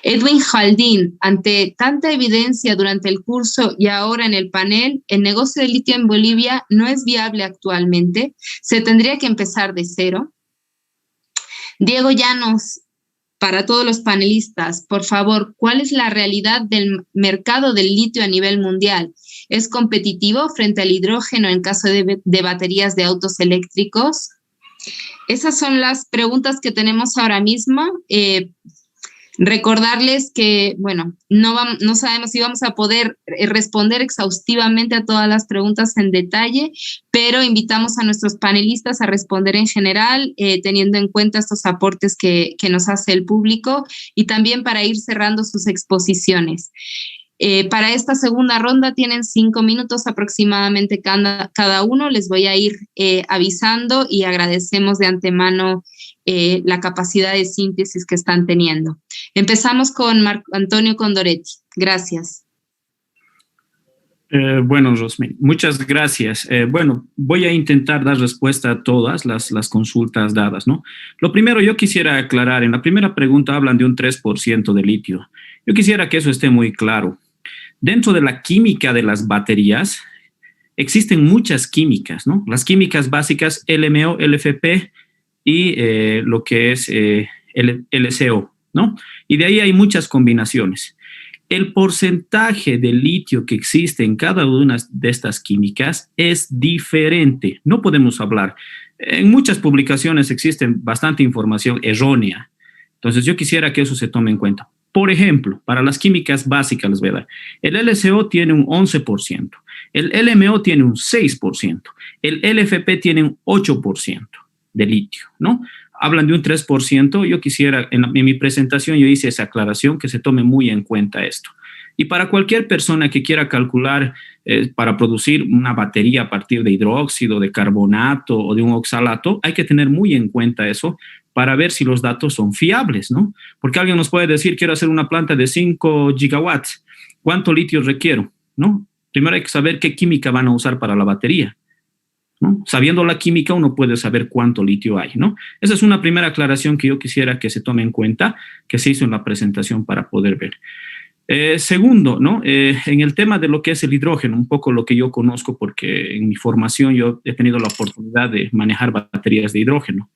S1: Edwin Jaldín, ante tanta evidencia durante el curso y ahora en el panel, ¿el negocio de litio en Bolivia no es viable actualmente? ¿Se tendría que empezar de cero? Diego Llanos, para todos los panelistas, por favor, ¿cuál es la realidad del mercado del litio a nivel mundial? ¿Es competitivo frente al hidrógeno en caso de baterías de autos eléctricos? Esas son las preguntas que tenemos ahora mismo. Recordarles que, bueno, no sabemos si vamos a poder responder exhaustivamente a todas las preguntas en detalle, pero invitamos a nuestros panelistas a responder en general, teniendo en cuenta estos aportes que nos hace el público y también para ir cerrando sus exposiciones. Para esta segunda ronda tienen 5 minutos aproximadamente cada uno. Les voy a ir avisando y agradecemos de antemano la capacidad de síntesis que están teniendo. Empezamos con Marco Antonio Condoretti. Gracias.
S3: Bueno, Rosmin, muchas gracias. Bueno, voy a intentar dar respuesta a todas las consultas dadas, ¿no? Lo primero, yo quisiera aclarar, en la primera pregunta hablan de un 3% de litio. Yo quisiera que eso esté muy claro. Dentro de la química de las baterías existen muchas químicas, ¿no? Las químicas básicas LMO, LFP y lo que es LCO, ¿no? Y de ahí hay muchas combinaciones. el porcentaje de litio que existe en cada una de estas químicas es diferente. No podemos hablar. En muchas publicaciones existe bastante información errónea. Entonces, yo quisiera que eso se tome en cuenta. Por ejemplo, para las químicas básicas, les voy a dar. El LCO tiene un 11%, el LMO tiene un 6%, el LFP tiene un 8% de litio, ¿no? Hablan de un 3%. Yo quisiera, en mi presentación yo hice esa aclaración, que se tome muy en cuenta esto. Y para cualquier persona que quiera calcular para producir una batería a partir de hidróxido, de carbonato o de un oxalato, hay que tener muy en cuenta eso para ver si los datos son fiables, ¿no? Porque alguien nos puede decir, quiero hacer una planta de 5 gigawatts, ¿cuánto litio requiero? ¿No? Primero hay que saber qué química van a usar para la batería, ¿no? Sabiendo la química, uno puede saber cuánto litio hay, ¿no? Esa es una primera aclaración que yo quisiera que se tome en cuenta, que se hizo en la presentación para poder ver. Segundo, ¿no? En el tema de lo que es el hidrógeno, un poco lo que yo conozco, porque en mi formación yo he tenido la oportunidad de manejar baterías de hidrógeno.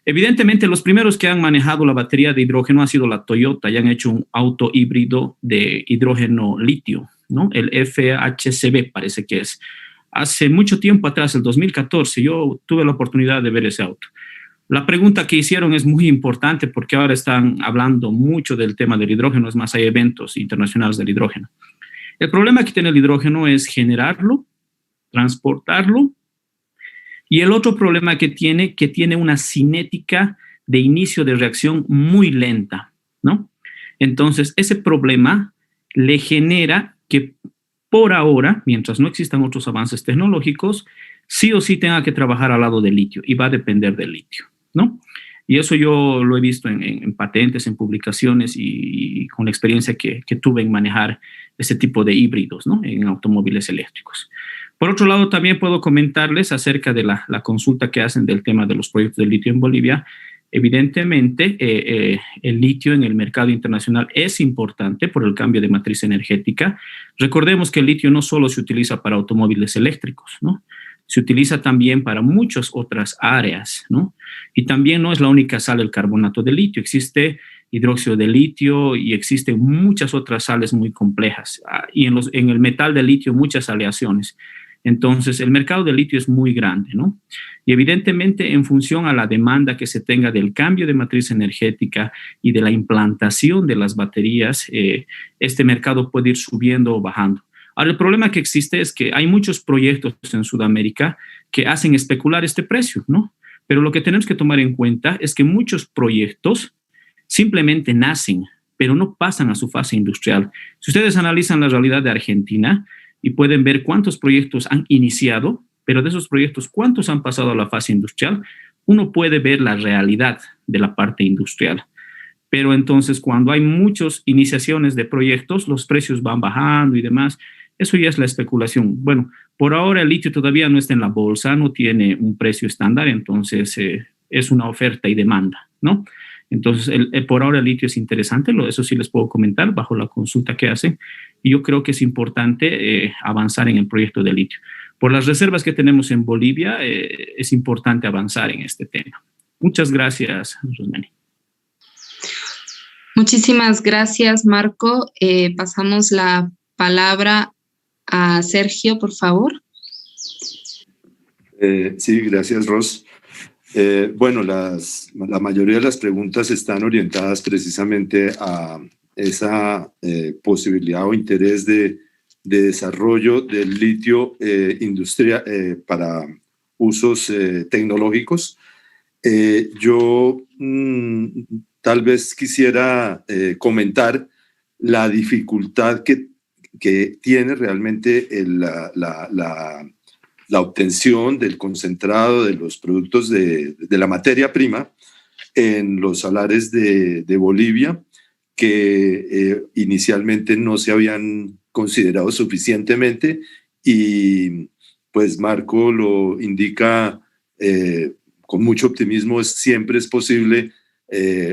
S3: Evidentemente, los primeros que han manejado la batería de hidrógeno ha sido la Toyota, y han hecho un auto híbrido de hidrógeno litio, ¿no? El FHCB parece que es. Hace mucho tiempo atrás, el 2014, yo tuve la oportunidad de ver ese auto. La pregunta que hicieron es muy importante porque ahora están hablando mucho del tema del hidrógeno, es más, hay eventos internacionales del hidrógeno. El problema que tiene el hidrógeno es generarlo, transportarlo, y el otro problema que tiene una cinética de inicio de reacción muy lenta, ¿no? Entonces, ese problema le genera que por ahora, mientras no existan otros avances tecnológicos, sí o sí tenga que trabajar al lado del litio y va a depender del litio, ¿no? Y eso yo lo he visto en patentes, en publicaciones y con la experiencia que tuve en manejar ese tipo de híbridos, ¿no? En automóviles eléctricos. Por otro lado, también puedo comentarles acerca de la consulta que hacen del tema de los proyectos de litio en Bolivia. Evidentemente, el litio en el mercado internacional es importante por el cambio de matriz energética. Recordemos que el litio no solo se utiliza para automóviles eléctricos, ¿no? Se utiliza también para muchas otras áreas, ¿no? Y también no es la única sal el carbonato de litio. Existe hidróxido de litio y existen muchas otras sales muy complejas. Y en el metal de litio muchas aleaciones. Entonces, el mercado del litio es muy grande, ¿no? Y evidentemente, en función a la demanda que se tenga del cambio de matriz energética y de la implantación de las baterías, este mercado puede ir subiendo o bajando. Ahora, el problema que existe es que hay muchos proyectos en Sudamérica que hacen especular este precio, ¿no? Pero lo que tenemos que tomar en cuenta es que muchos proyectos simplemente nacen, pero no pasan a su fase industrial. Si ustedes analizan la realidad de Argentina, y pueden ver cuántos proyectos han iniciado, pero de esos proyectos, cuántos han pasado a la fase industrial, uno puede ver la realidad de la parte industrial. Pero entonces, cuando hay muchas iniciaciones de proyectos, los precios van bajando y demás. Eso ya es la especulación. Bueno, por ahora el litio todavía no está en la bolsa, no tiene un precio estándar, entonces es una oferta y demanda, ¿no? Entonces, por ahora el litio es interesante, eso sí les puedo comentar bajo la consulta que hacen, y yo creo que es importante avanzar en el proyecto de litio. Por las reservas que tenemos en Bolivia, es importante avanzar en este tema. Muchas gracias, Rosmeny.
S1: Muchísimas gracias, Marco. Pasamos la palabra a Sergio, por favor.
S4: Sí, gracias, Ros. Bueno, la mayoría de las preguntas están orientadas precisamente a esa posibilidad o interés de desarrollo del litio industrial para usos tecnológicos. Yo tal vez quisiera comentar la dificultad que tiene realmente la obtención del concentrado de los productos de la materia prima en los salares de Bolivia, que inicialmente no se habían considerado suficientemente, y pues Marco lo indica con mucho optimismo, siempre es posible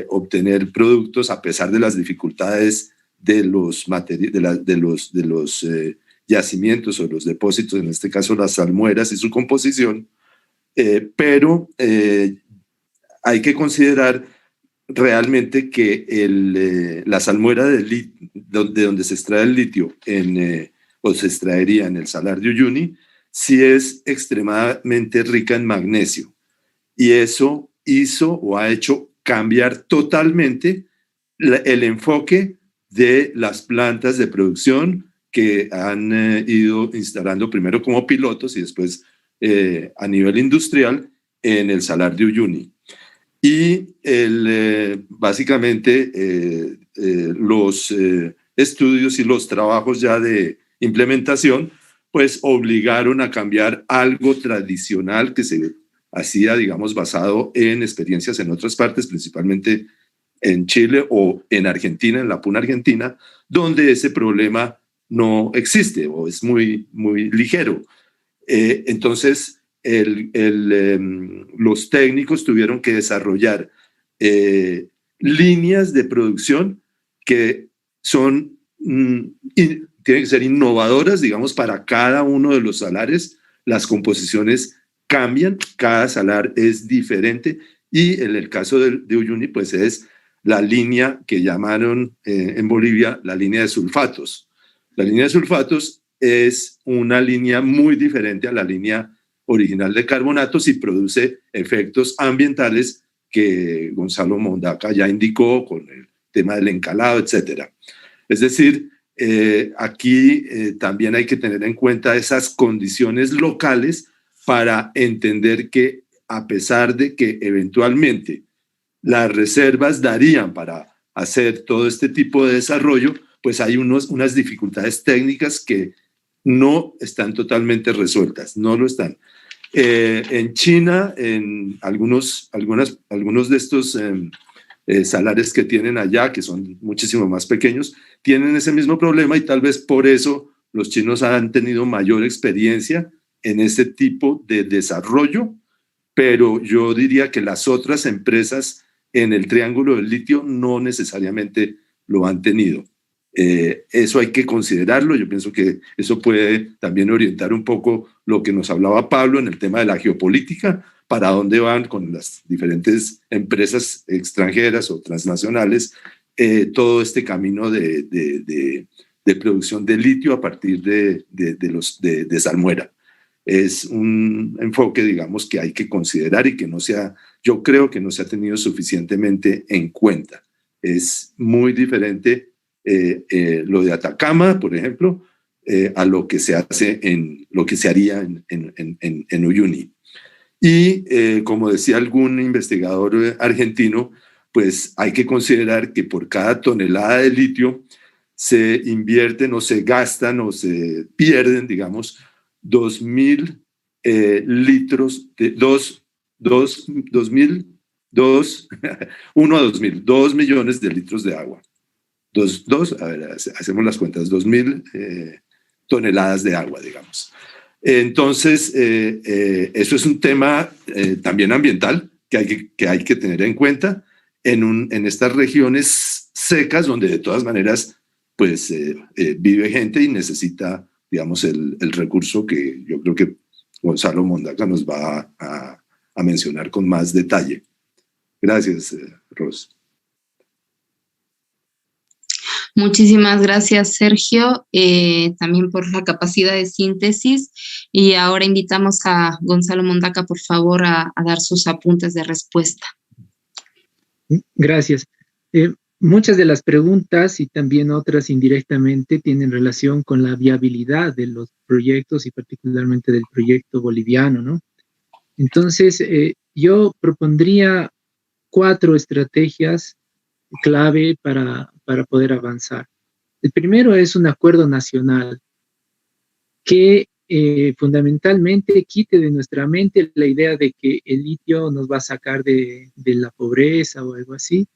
S4: obtener productos a pesar de las dificultades de los yacimientos o los depósitos, en este caso las salmueras y su composición, pero hay que considerar realmente que la salmuera de de donde se extrae el litio o se extraería en el Salar de Uyuni, sí es extremadamente rica en magnesio. Y eso hizo o ha hecho cambiar totalmente el enfoque de las plantas de producción que han ido instalando primero como pilotos y después a nivel industrial en el Salar de Uyuni. Y básicamente los estudios y los trabajos ya de implementación pues obligaron a cambiar algo tradicional que se hacía, digamos, basado en experiencias en otras partes, principalmente en Chile o en Argentina, en la Puna Argentina, donde ese problema no existe o es muy, muy ligero. Entonces, los técnicos tuvieron que desarrollar líneas de producción que son, tienen que ser innovadoras, digamos, para cada uno de los salares. Las composiciones cambian, cada salar es diferente y en el caso de Uyuni, pues es la línea que llamaron en Bolivia la línea de sulfatos. La línea de sulfatos es una línea muy diferente a la línea original de carbonatos y produce efectos ambientales que Gonzalo Mondaca ya indicó con el tema del encalado, etc. Es decir, aquí también hay que tener en cuenta esas condiciones locales para entender que a pesar de que eventualmente las reservas darían para hacer todo este tipo de desarrollo, pues hay unas dificultades técnicas que no están totalmente resueltas, no lo están. En China, en algunos de estos salares que tienen allá, que son muchísimo más pequeños, tienen ese mismo problema y tal vez por eso los chinos han tenido mayor experiencia en este tipo de desarrollo, pero yo diría que las otras empresas en el Triángulo del Litio no necesariamente lo han tenido. Eso hay que considerarlo. Yo pienso que eso puede también orientar un poco lo que nos hablaba Pablo en el tema de la geopolítica, para dónde van con las diferentes empresas extranjeras o transnacionales todo este camino de producción de litio a partir de salmuera. Es un enfoque, digamos, que hay que considerar y que yo creo que no se ha tenido suficientemente en cuenta. Es muy diferente lo de Atacama, por ejemplo, a lo que se haría en Uyuni. Y como decía algún investigador argentino, pues hay que considerar que por cada tonelada de litio se invierten o se gastan o se pierden, digamos, 2.000 litros, 2 millones de litros de agua. A ver, hacemos las cuentas, 2.000 toneladas de agua, digamos. Entonces, eso es un tema también ambiental que hay que tener en cuenta en estas regiones secas donde de todas maneras pues vive gente y necesita, digamos, el recurso que yo creo que Gonzalo Mondaca nos va a mencionar con más detalle. Gracias, Ros.
S1: Muchísimas gracias, Sergio, también por la capacidad de síntesis. Y ahora invitamos a Gonzalo Mondaca, por favor, a dar sus apuntes de respuesta.
S5: Gracias. Muchas de las preguntas y también otras indirectamente tienen relación con la viabilidad de los proyectos y particularmente del proyecto boliviano, ¿no? Entonces, yo propondría 4 estrategias clave para poder avanzar. El primero es un acuerdo nacional que fundamentalmente quite de nuestra mente la idea de que el litio nos va a sacar de la pobreza o algo así,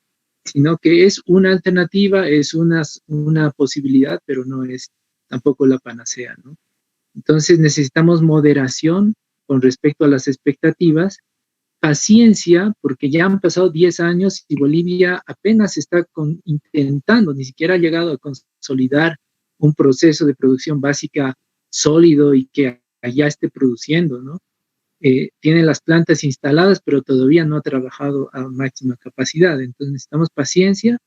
S5: sino que es una alternativa, es una posibilidad, pero no es tampoco la panacea, ¿no? Entonces necesitamos moderación con respecto a las expectativas, paciencia, porque ya han pasado 10 años y Bolivia apenas está intentando, ni siquiera ha llegado a consolidar un proceso de producción básica sólido y que allá esté produciendo, ¿no? Tiene las plantas instaladas, pero todavía no ha trabajado a máxima capacidad. Entonces necesitamos paciencia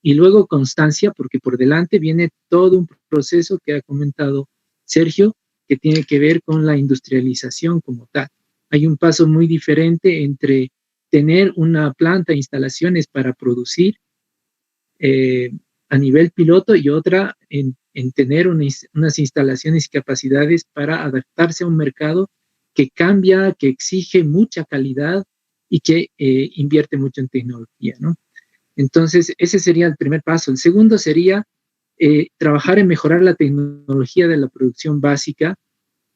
S5: y luego constancia, porque por delante viene todo un proceso que ha comentado Sergio, que tiene que ver con la industrialización como tal. Hay un paso muy diferente entre tener una planta, instalaciones para producir a nivel piloto y otra en tener unas instalaciones y capacidades para adaptarse a un mercado que cambia, que exige mucha calidad y que invierte mucho en tecnología, ¿no? Entonces, ese sería el primer paso. El segundo sería trabajar en mejorar la tecnología de la producción básica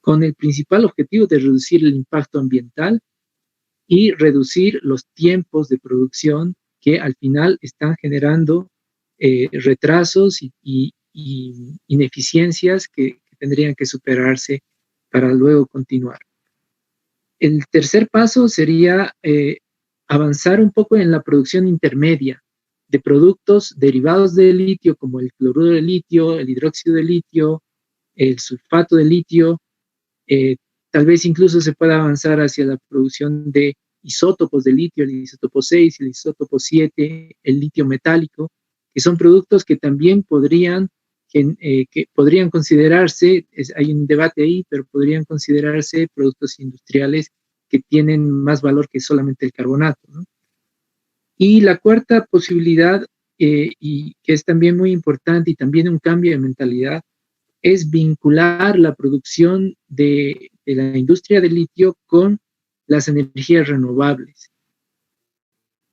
S5: con el principal objetivo de reducir el impacto ambiental y reducir los tiempos de producción que al final están generando retrasos y ineficiencias que tendrían que superarse para luego continuar. El tercer paso sería avanzar un poco en la producción intermedia de productos derivados del litio, como el cloruro de litio, el hidróxido de litio, el sulfato de litio. Tal vez incluso se pueda avanzar hacia la producción de isótopos de litio, el isótopo 6, el isótopo 7, el litio metálico, que son productos que también podrían considerarse, hay un debate ahí, pero podrían considerarse productos industriales que tienen más valor que solamente el carbonato, ¿no? Y la cuarta posibilidad, y que es también muy importante y también un cambio de mentalidad, es vincular la producción de la industria del litio con las energías renovables.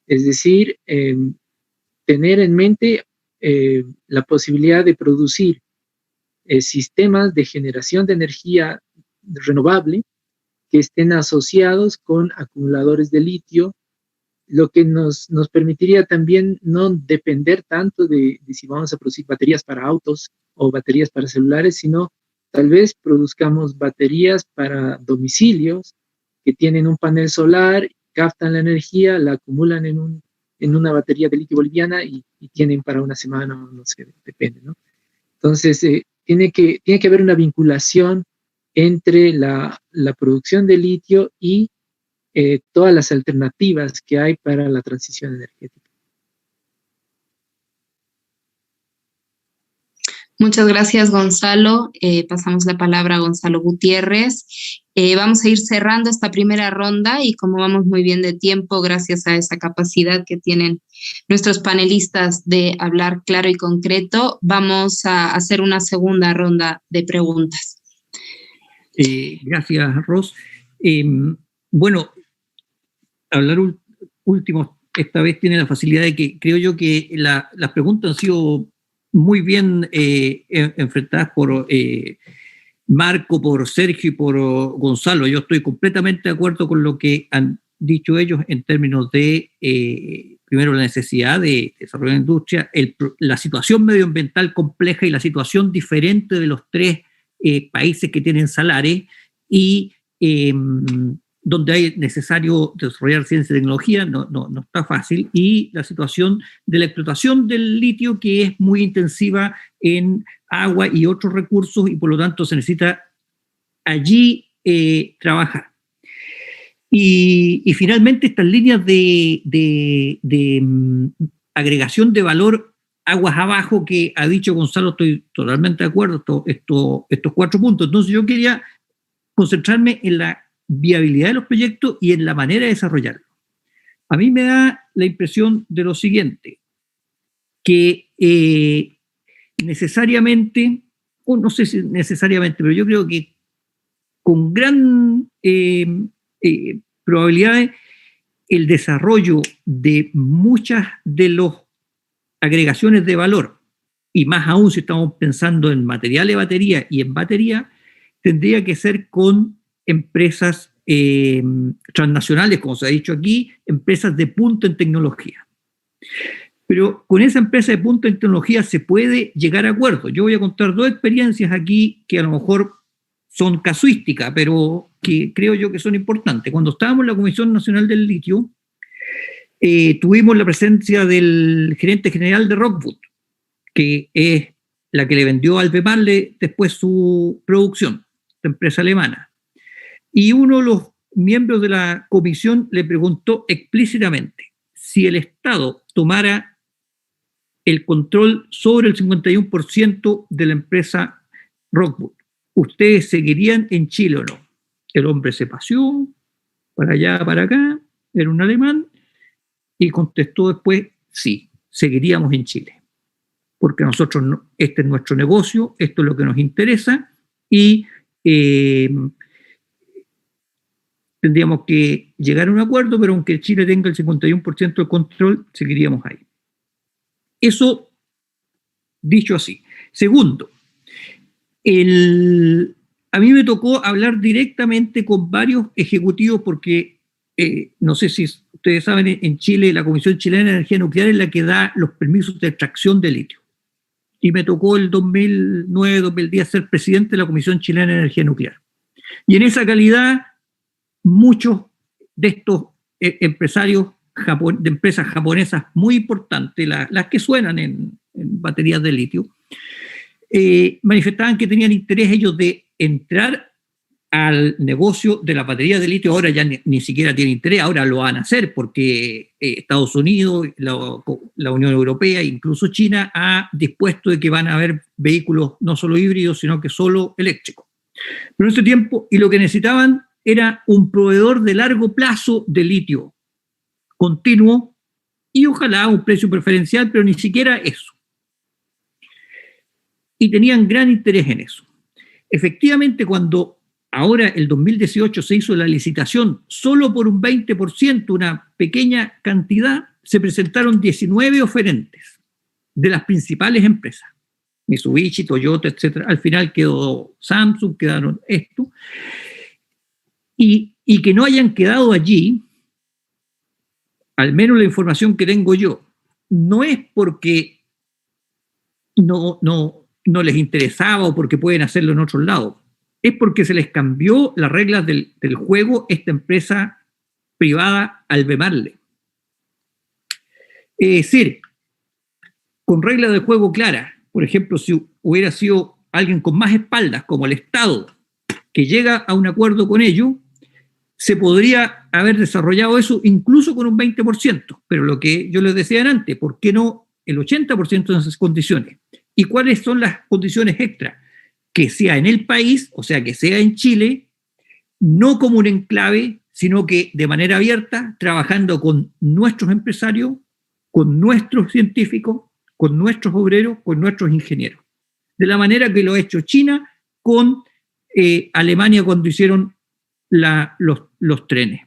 S5: Es decir, tener en mente la posibilidad de producir sistemas de generación de energía renovable que estén asociados con acumuladores de litio, lo que nos permitiría también no depender tanto de si vamos a producir baterías para autos o baterías para celulares, sino tal vez produzcamos baterías para domicilios que tienen un panel solar, captan la energía, la acumulan en una batería de litio boliviana y tienen para una semana, no sé, depende, ¿no? Entonces, tiene que haber una vinculación entre la producción de litio y todas las alternativas que hay para la transición energética.
S1: Muchas gracias, Gonzalo. Pasamos la palabra a Gonzalo Gutiérrez. Vamos a ir cerrando esta primera ronda y como vamos muy bien de tiempo, gracias a esa capacidad que tienen nuestros panelistas de hablar claro y concreto, vamos a hacer una segunda ronda de preguntas.
S6: Gracias, Ros. Bueno, hablar último, esta vez tiene la facilidad de que creo yo que las preguntas han sido muy bien enfrentadas por Marco, por Sergio y por Gonzalo. Yo estoy completamente de acuerdo con lo que han dicho ellos en términos de, primero, la necesidad de desarrollar la industria, la situación medioambiental compleja y la situación diferente de los tres países que tienen salares y donde hay necesario desarrollar ciencia y tecnología, no está fácil, y la situación de la explotación del litio, que es muy intensiva en agua y otros recursos, y por lo tanto se necesita allí trabajar. Y finalmente estas líneas de agregación de valor aguas abajo que ha dicho Gonzalo, estoy totalmente de acuerdo, estos 4 puntos. Entonces yo quería concentrarme en la viabilidad de los proyectos y en la manera de desarrollarlos. A mí me da la impresión de lo siguiente, que necesariamente, o no sé si necesariamente, pero yo creo que con gran probabilidad el desarrollo de muchas de las agregaciones de valor, y más aún si estamos pensando en material de batería y en batería, tendría que ser con empresas transnacionales, como se ha dicho aquí, empresas de punta en tecnología. Pero con esa empresa de punta en tecnología se puede llegar a acuerdos. Yo voy a contar 2 experiencias aquí que a lo mejor son casuísticas, pero que creo yo que son importantes. Cuando estábamos en la Comisión Nacional del Litio, tuvimos la presencia del gerente general de Rockwood, que es la que le vendió a Albemarle después su producción, la empresa alemana. Y uno de los miembros de la comisión le preguntó explícitamente si el Estado tomara el control sobre el 51% de la empresa Rockwood, ¿ustedes seguirían en Chile o no? El hombre se paseó para allá, para acá, era un alemán, y contestó después, sí, seguiríamos en Chile. Porque nosotros, este es nuestro negocio, esto es lo que nos interesa, y tendríamos que llegar a un acuerdo, pero aunque Chile tenga el 51% de control, seguiríamos ahí. Eso dicho así. Segundo, a mí me tocó hablar directamente con varios ejecutivos porque, no sé si ustedes saben, en Chile la Comisión Chilena de Energía Nuclear es la que da los permisos de extracción de litio. Y me tocó el 2009-2010 ser presidente de la Comisión Chilena de Energía Nuclear. Y en esa calidad, muchos de estos empresarios de empresas japonesas muy importantes, las que suenan en baterías de litio, manifestaban que tenían interés ellos de entrar al negocio de la batería de litio. Ahora ya ni siquiera tienen interés, ahora lo van a hacer porque Estados Unidos, la Unión Europea, incluso China, ha dispuesto de que van a haber vehículos no solo híbridos, sino que solo eléctricos. Pero en ese tiempo, y lo que necesitaban era un proveedor de largo plazo de litio continuo y ojalá un precio preferencial, pero ni siquiera eso. Y tenían gran interés en eso. Efectivamente, cuando ahora el 2018 se hizo la licitación solo por un 20%, una pequeña cantidad, se presentaron 19 oferentes de las principales empresas. Mitsubishi, Toyota, etc. Al final quedó Samsung, quedaron esto. Y que no hayan quedado allí, al menos la información que tengo yo, no es porque no les interesaba o porque pueden hacerlo en otros lados. Es porque se les cambió las reglas del juego esta empresa privada Albemarle. Es decir, con reglas de juego claras, por ejemplo, si hubiera sido alguien con más espaldas, como el Estado, que llega a un acuerdo con ellos, se podría haber desarrollado eso incluso con un 20%, pero lo que yo les decía antes, ¿por qué no el 80% de esas condiciones? ¿Y cuáles son las condiciones extra? Que sea en el país, o sea, que sea en Chile, no como un enclave, sino que de manera abierta, trabajando con nuestros empresarios, con nuestros científicos, con nuestros obreros, con nuestros ingenieros. De la manera que lo ha hecho China con Alemania cuando hicieron los trenes.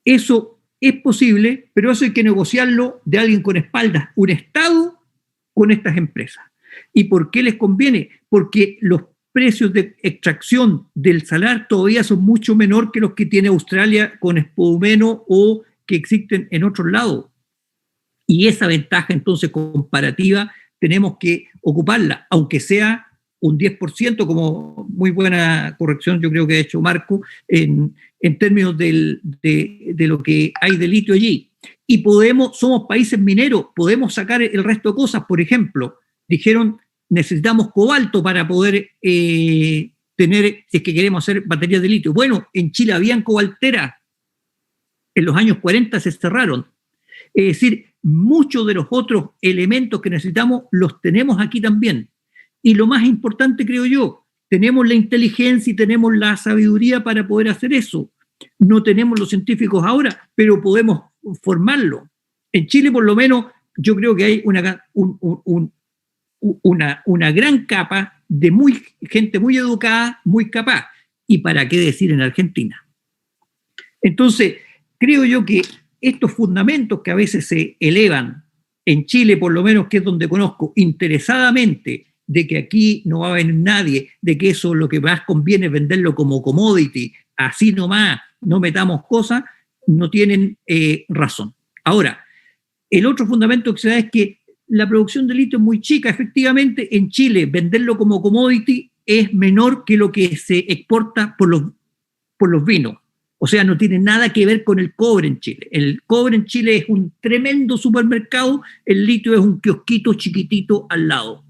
S6: Eso es posible, pero eso hay que negociarlo de alguien con espaldas, un Estado con estas empresas. ¿Y por qué les conviene? Porque los precios de extracción del salar todavía son mucho menor que los que tiene Australia con spodumeno o que existen en otros lados. Y esa ventaja entonces comparativa tenemos que ocuparla, aunque sea un 10%, como muy buena corrección yo creo que ha hecho Marco, en términos de lo que hay de litio allí. Y somos países mineros, podemos sacar el resto de cosas. Por ejemplo, dijeron, necesitamos cobalto para poder tener, si es que queremos hacer baterías de litio. Bueno, en Chile habían cobalteras, en los años 40 se cerraron. Es decir, muchos de los otros elementos que necesitamos los tenemos aquí también. Y lo más importante, creo yo, tenemos la inteligencia y tenemos la sabiduría para poder hacer eso. No tenemos los científicos ahora, pero podemos formarlo. En Chile, por lo menos, yo creo que hay una gran capa de gente muy educada, muy capaz. ¿Y para qué decir en Argentina? Entonces, creo yo que estos fundamentos que a veces se elevan en Chile, por lo menos que es donde conozco, interesadamente, de que aquí no va a venir nadie, de que eso lo que más conviene es venderlo como commodity, así nomás, no metamos cosas, no tienen razón. Ahora, el otro fundamento que se da es que la producción de litio es muy chica. Efectivamente, en Chile venderlo como commodity es menor que lo que se exporta por los vinos. O sea, no tiene nada que ver con el cobre en Chile. El cobre en Chile es un tremendo supermercado, el litio es un kiosquito chiquitito al lado.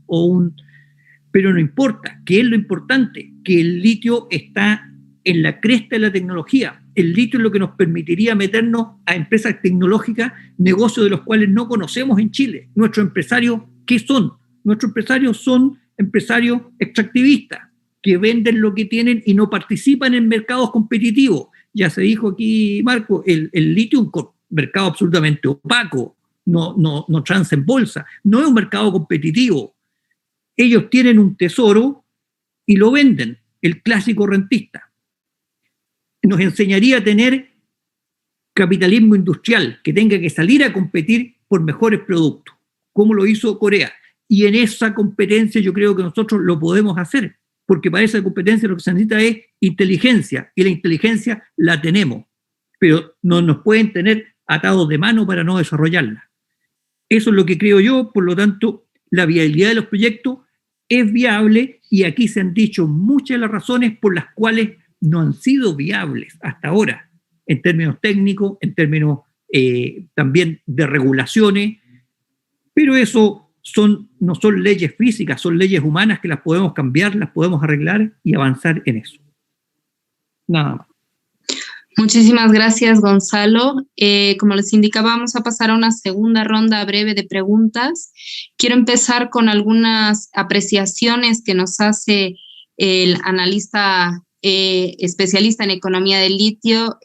S6: Pero no importa, ¿qué es lo importante? Que el litio está en la cresta de la tecnología. El litio es lo que nos permitiría meternos a empresas tecnológicas, negocios de los cuales no conocemos en Chile. Nuestros empresarios, ¿qué son? Nuestros empresarios son empresarios extractivistas, que venden lo que tienen y no participan en mercados competitivos. Ya se dijo aquí, Marco, el litio es un mercado absolutamente opaco, no transa en bolsa, no es un mercado competitivo. Ellos tienen un tesoro y lo venden, el clásico rentista. Nos enseñaría a tener capitalismo industrial, que tenga que salir a competir por mejores productos, como lo hizo Corea. Y en esa competencia yo creo que nosotros lo podemos hacer, porque para esa competencia lo que se necesita es inteligencia, y la inteligencia la tenemos, pero no nos pueden tener atados de mano para no desarrollarla. Eso es lo que creo yo. Por lo tanto, la viabilidad de los proyectos es viable, y aquí se han dicho muchas de las razones por las cuales no han sido viables hasta ahora, en términos técnicos, en términos también de regulaciones, pero eso no son leyes físicas, son leyes humanas que las podemos cambiar, las podemos arreglar y avanzar en eso. Nada más.
S1: Muchísimas gracias, Gonzalo. Como les indicaba, vamos a pasar a una segunda ronda breve de preguntas. Quiero empezar con algunas apreciaciones que nos hace el analista especialista en economía del litio,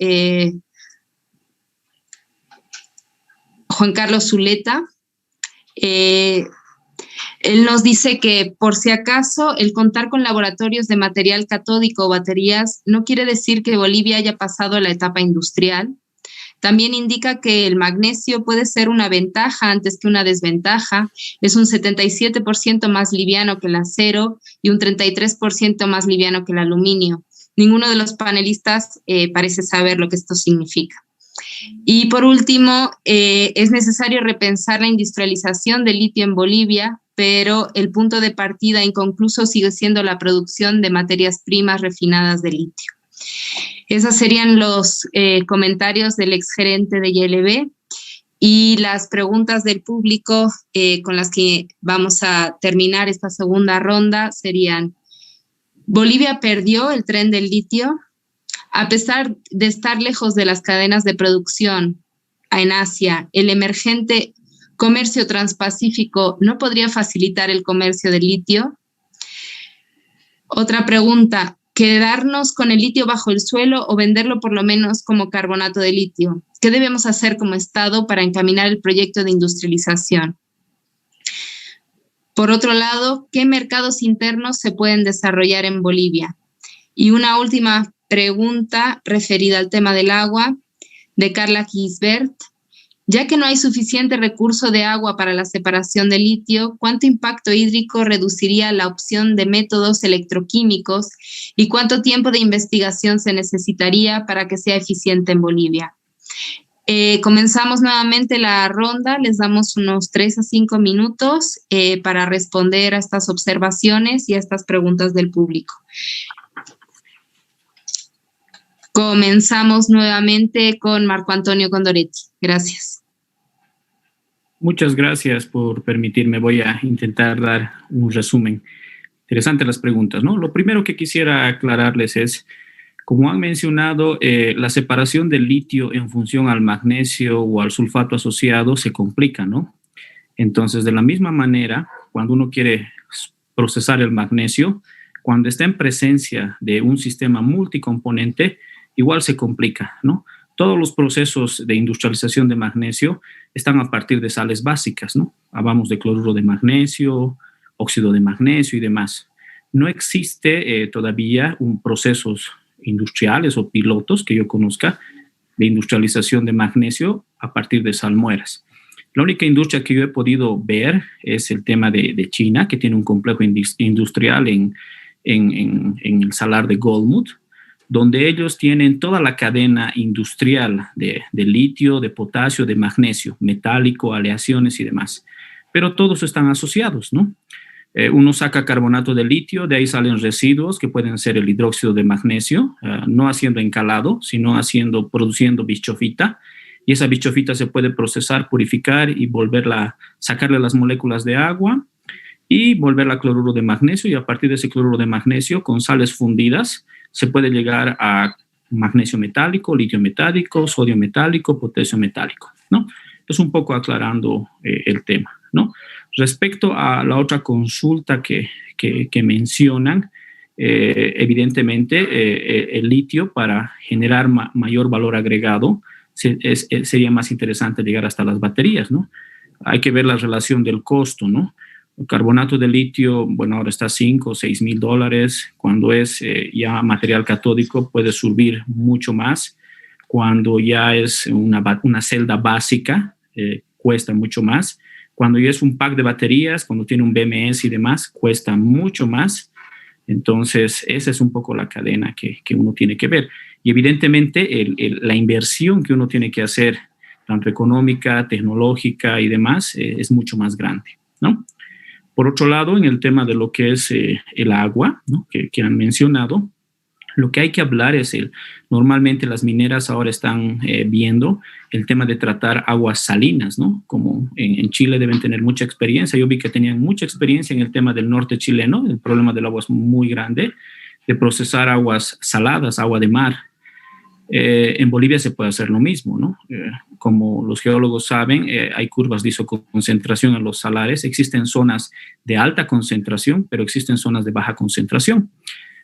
S1: Juan Carlos Zuleta. Él nos dice que, por si acaso, el contar con laboratorios de material catódico o baterías no quiere decir que Bolivia haya pasado la etapa industrial. También indica que el magnesio puede ser una ventaja antes que una desventaja. Es un 77% más liviano que el acero y un 33% más liviano que el aluminio. Ninguno de los panelistas parece saber lo que esto significa. Y por último, es necesario repensar la industrialización del litio en Bolivia, pero el punto de partida inconcluso sigue siendo la producción de materias primas refinadas de litio. Esos serían los comentarios del exgerente de YLB, y las preguntas del público con las que vamos a terminar esta segunda ronda serían: ¿Bolivia perdió el tren del litio? A pesar de estar lejos de las cadenas de producción en Asia, el emergente comercio transpacífico no podría facilitar el comercio del litio. Otra pregunta: ¿quedarnos con el litio bajo el suelo o venderlo por lo menos como carbonato de litio? ¿Qué debemos hacer como Estado para encaminar el proyecto de industrialización? Por otro lado, ¿qué mercados internos se pueden desarrollar en Bolivia? Y una última pregunta referida al tema del agua, de Carla Gisbert. Ya que no hay suficiente recurso de agua para la separación de litio, ¿cuánto impacto hídrico reduciría la opción de métodos electroquímicos y cuánto tiempo de investigación se necesitaría para que sea eficiente en Bolivia? Comenzamos nuevamente la ronda, les damos unos 3 a 5 minutos para responder a estas observaciones y a estas preguntas del público. Comenzamos nuevamente con Marco Antonio Condoretti. Gracias.
S3: Muchas gracias por permitirme. Voy a intentar dar un resumen. Interesantes las preguntas, ¿no? Lo primero que quisiera aclararles es, como han mencionado, la separación del litio en función al magnesio o al sulfato asociado se complica, ¿no? Entonces, de la misma manera, cuando uno quiere procesar el magnesio, cuando está en presencia de un sistema multicomponente, igual se complica, ¿no? Todos los procesos de industrialización de magnesio están a partir de sales básicas, ¿no? Hablamos de cloruro de magnesio, óxido de magnesio y demás. No existe todavía procesos industriales o pilotos que yo conozca de industrialización de magnesio a partir de salmueras. La única industria que yo he podido ver es el tema de China, que tiene un complejo industrial en el salar de Golmud, donde ellos tienen toda la cadena industrial de litio, de potasio, de magnesio, metálico, aleaciones y demás. Pero todos están asociados, ¿no? Uno saca carbonato de litio, de ahí salen residuos que pueden ser el hidróxido de magnesio, no haciendo encalado, sino produciendo bischofita. Y esa bischofita se puede procesar, purificar y sacarle las moléculas de agua y volverla a cloruro de magnesio. Y a partir de ese cloruro de magnesio, con sales fundidas, se puede llegar a magnesio metálico, litio metálico, sodio metálico, potasio metálico, ¿no? Es un poco aclarando el tema, ¿no? Respecto a la otra consulta que mencionan, evidentemente el litio, para generar mayor valor agregado, sería más interesante llegar hasta las baterías, ¿no? Hay que ver la relación del costo, ¿no? El carbonato de litio, bueno, ahora está $5 o $6,000. Cuando es ya material catódico puede subir mucho más. Cuando ya es una celda básica, cuesta mucho más. Cuando ya es un pack de baterías, cuando tiene un BMS y demás, cuesta mucho más. Entonces, esa es un poco la cadena que uno tiene que ver. Y evidentemente la inversión que uno tiene que hacer, tanto económica, tecnológica y demás, es mucho más grande, ¿no? Por otro lado, en el tema de lo que es el agua, ¿no? que han mencionado, lo que hay que hablar es normalmente las mineras ahora están viendo el tema de tratar aguas salinas, ¿no? Como en Chile deben tener mucha experiencia. Yo vi que tenían mucha experiencia en el tema del norte chileno. El problema del agua es muy grande, de procesar aguas saladas, agua de mar. En Bolivia se puede hacer lo mismo, ¿no? Como los geólogos saben, hay curvas de isoconcentración en los salares. Existen zonas de alta concentración, pero existen zonas de baja concentración.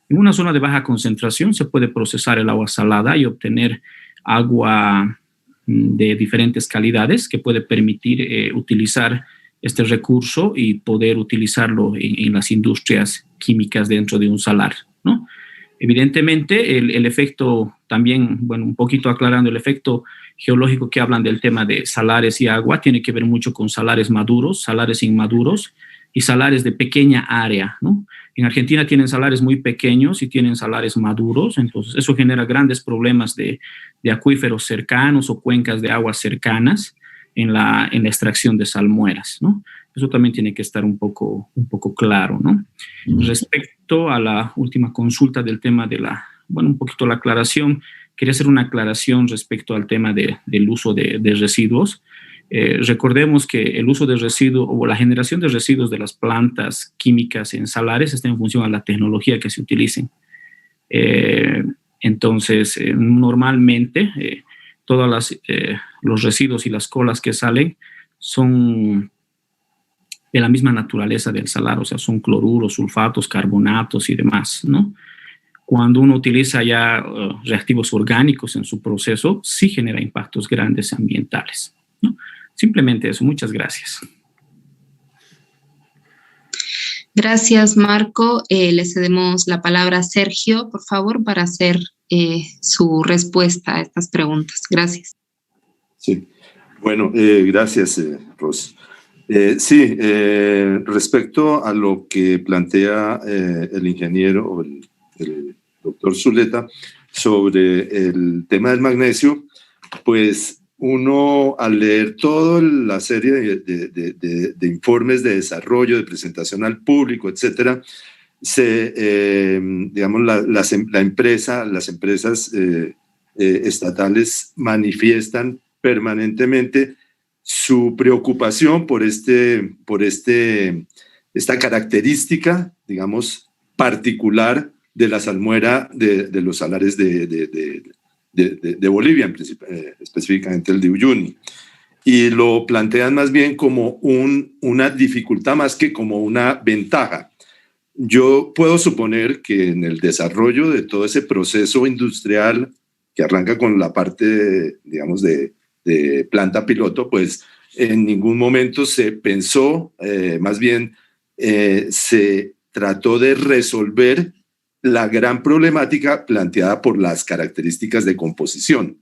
S3: En una zona de baja concentración se puede procesar el agua salada y obtener agua de diferentes calidades que puede permitir utilizar este recurso y poder utilizarlo en las industrias químicas dentro de un salar, ¿no? Evidentemente, el efecto también, bueno, un poquito aclarando, el efecto geológico que hablan del tema de salares y agua tiene que ver mucho con salares maduros, salares inmaduros y salares de pequeña área, ¿no? En Argentina tienen salares muy pequeños y tienen salares maduros, entonces eso genera grandes problemas de acuíferos cercanos o cuencas de aguas cercanas en la extracción de salmueras, ¿no? Eso también tiene que estar un poco claro, ¿no? Respecto a la última consulta del tema de un poquito la aclaración, quería hacer una aclaración respecto al tema del uso de residuos. Recordemos que el uso de residuos o la generación de residuos de las plantas químicas en salares está en función a la tecnología que se utilicen. Entonces, normalmente todos los residuos y las colas que salen son de la misma naturaleza del salar, o sea, son cloruros, sulfatos, carbonatos y demás, ¿no? Cuando uno utiliza ya reactivos orgánicos en su proceso, sí genera impactos grandes ambientales, ¿no? Simplemente eso. Muchas gracias.
S1: Gracias, Marco. Le cedemos la palabra a Sergio, por favor, para hacer su respuesta a estas preguntas. Gracias.
S4: Sí. Bueno, gracias, Ros. Sí, respecto a lo que plantea el ingeniero o el doctor Zuleta sobre el tema del magnesio, pues uno al leer toda la serie de informes de desarrollo, de presentación al público, etcétera, digamos, las empresas estatales manifiestan permanentemente su preocupación por esta característica, digamos, particular de la salmuera de los salares de Bolivia, específicamente el de Uyuni. Y lo plantean más bien como una dificultad más que como una ventaja. Yo puedo suponer que en el desarrollo de todo ese proceso industrial que arranca con la parte, digamos, de planta piloto, pues en ningún momento se pensó, más bien se trató de resolver la gran problemática planteada por las características de composición.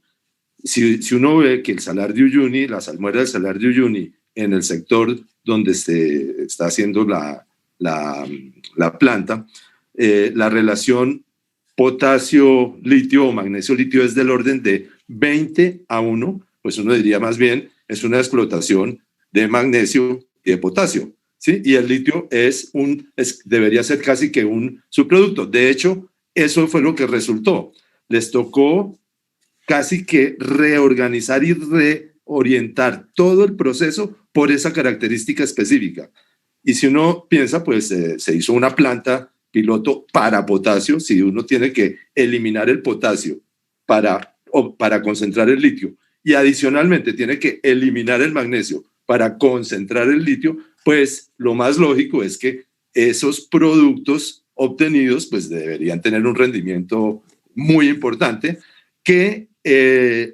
S4: Si uno ve que el salar de Uyuni, la salmuera del salar de Uyuni, en el sector donde se está haciendo la planta, la relación potasio-litio o magnesio-litio es del orden de 20:1, pues uno diría más bien es una explotación de magnesio y de potasio, ¿sí? Y el litio debería ser casi que un subproducto. De hecho, eso fue lo que resultó. Les tocó casi que reorganizar y reorientar todo el proceso por esa característica específica. Y si uno piensa, pues se hizo una planta piloto para potasio, si uno tiene que eliminar el potasio para concentrar el litio y adicionalmente tiene que eliminar el magnesio para concentrar el litio, pues lo más lógico es que esos productos obtenidos pues deberían tener un rendimiento muy importante, que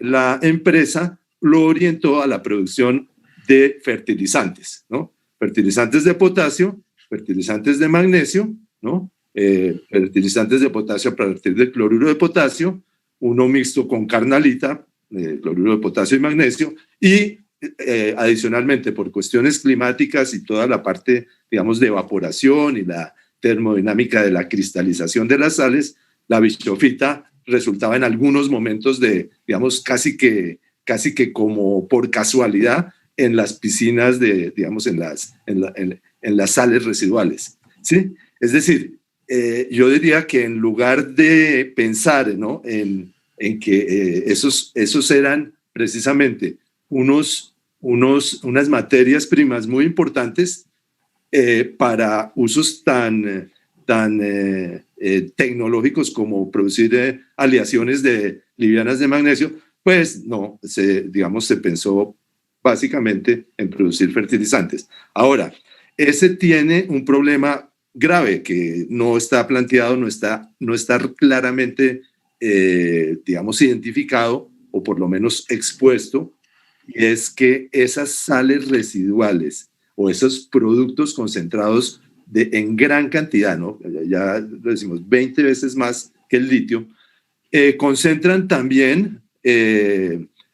S4: la empresa lo orientó a la producción de fertilizantes, ¿no? Fertilizantes de potasio, fertilizantes de magnesio, ¿no? Fertilizantes de potasio a partir del cloruro de potasio, uno mixto con carnalita, cloruro de potasio y magnesio, y adicionalmente por cuestiones climáticas y toda la parte, digamos, de evaporación y la termodinámica de la cristalización de las sales, la bischofita resultaba en algunos momentos de, digamos, casi que como por casualidad en las piscinas de, digamos, en las sales residuales, ¿sí? Es decir, yo diría que en lugar de pensar, ¿no?, en que esos eran precisamente unas materias primas muy importantes para usos tan tecnológicos como producir aleaciones de livianas de magnesio, pues no, se pensó básicamente en producir fertilizantes. Ahora, ese tiene un problema grave que no está planteado, no está claramente, digamos, identificado o por lo menos expuesto, y es que esas sales residuales o esos productos concentrados en gran cantidad, ¿no? Ya lo decimos, 20 veces más que el litio, concentran también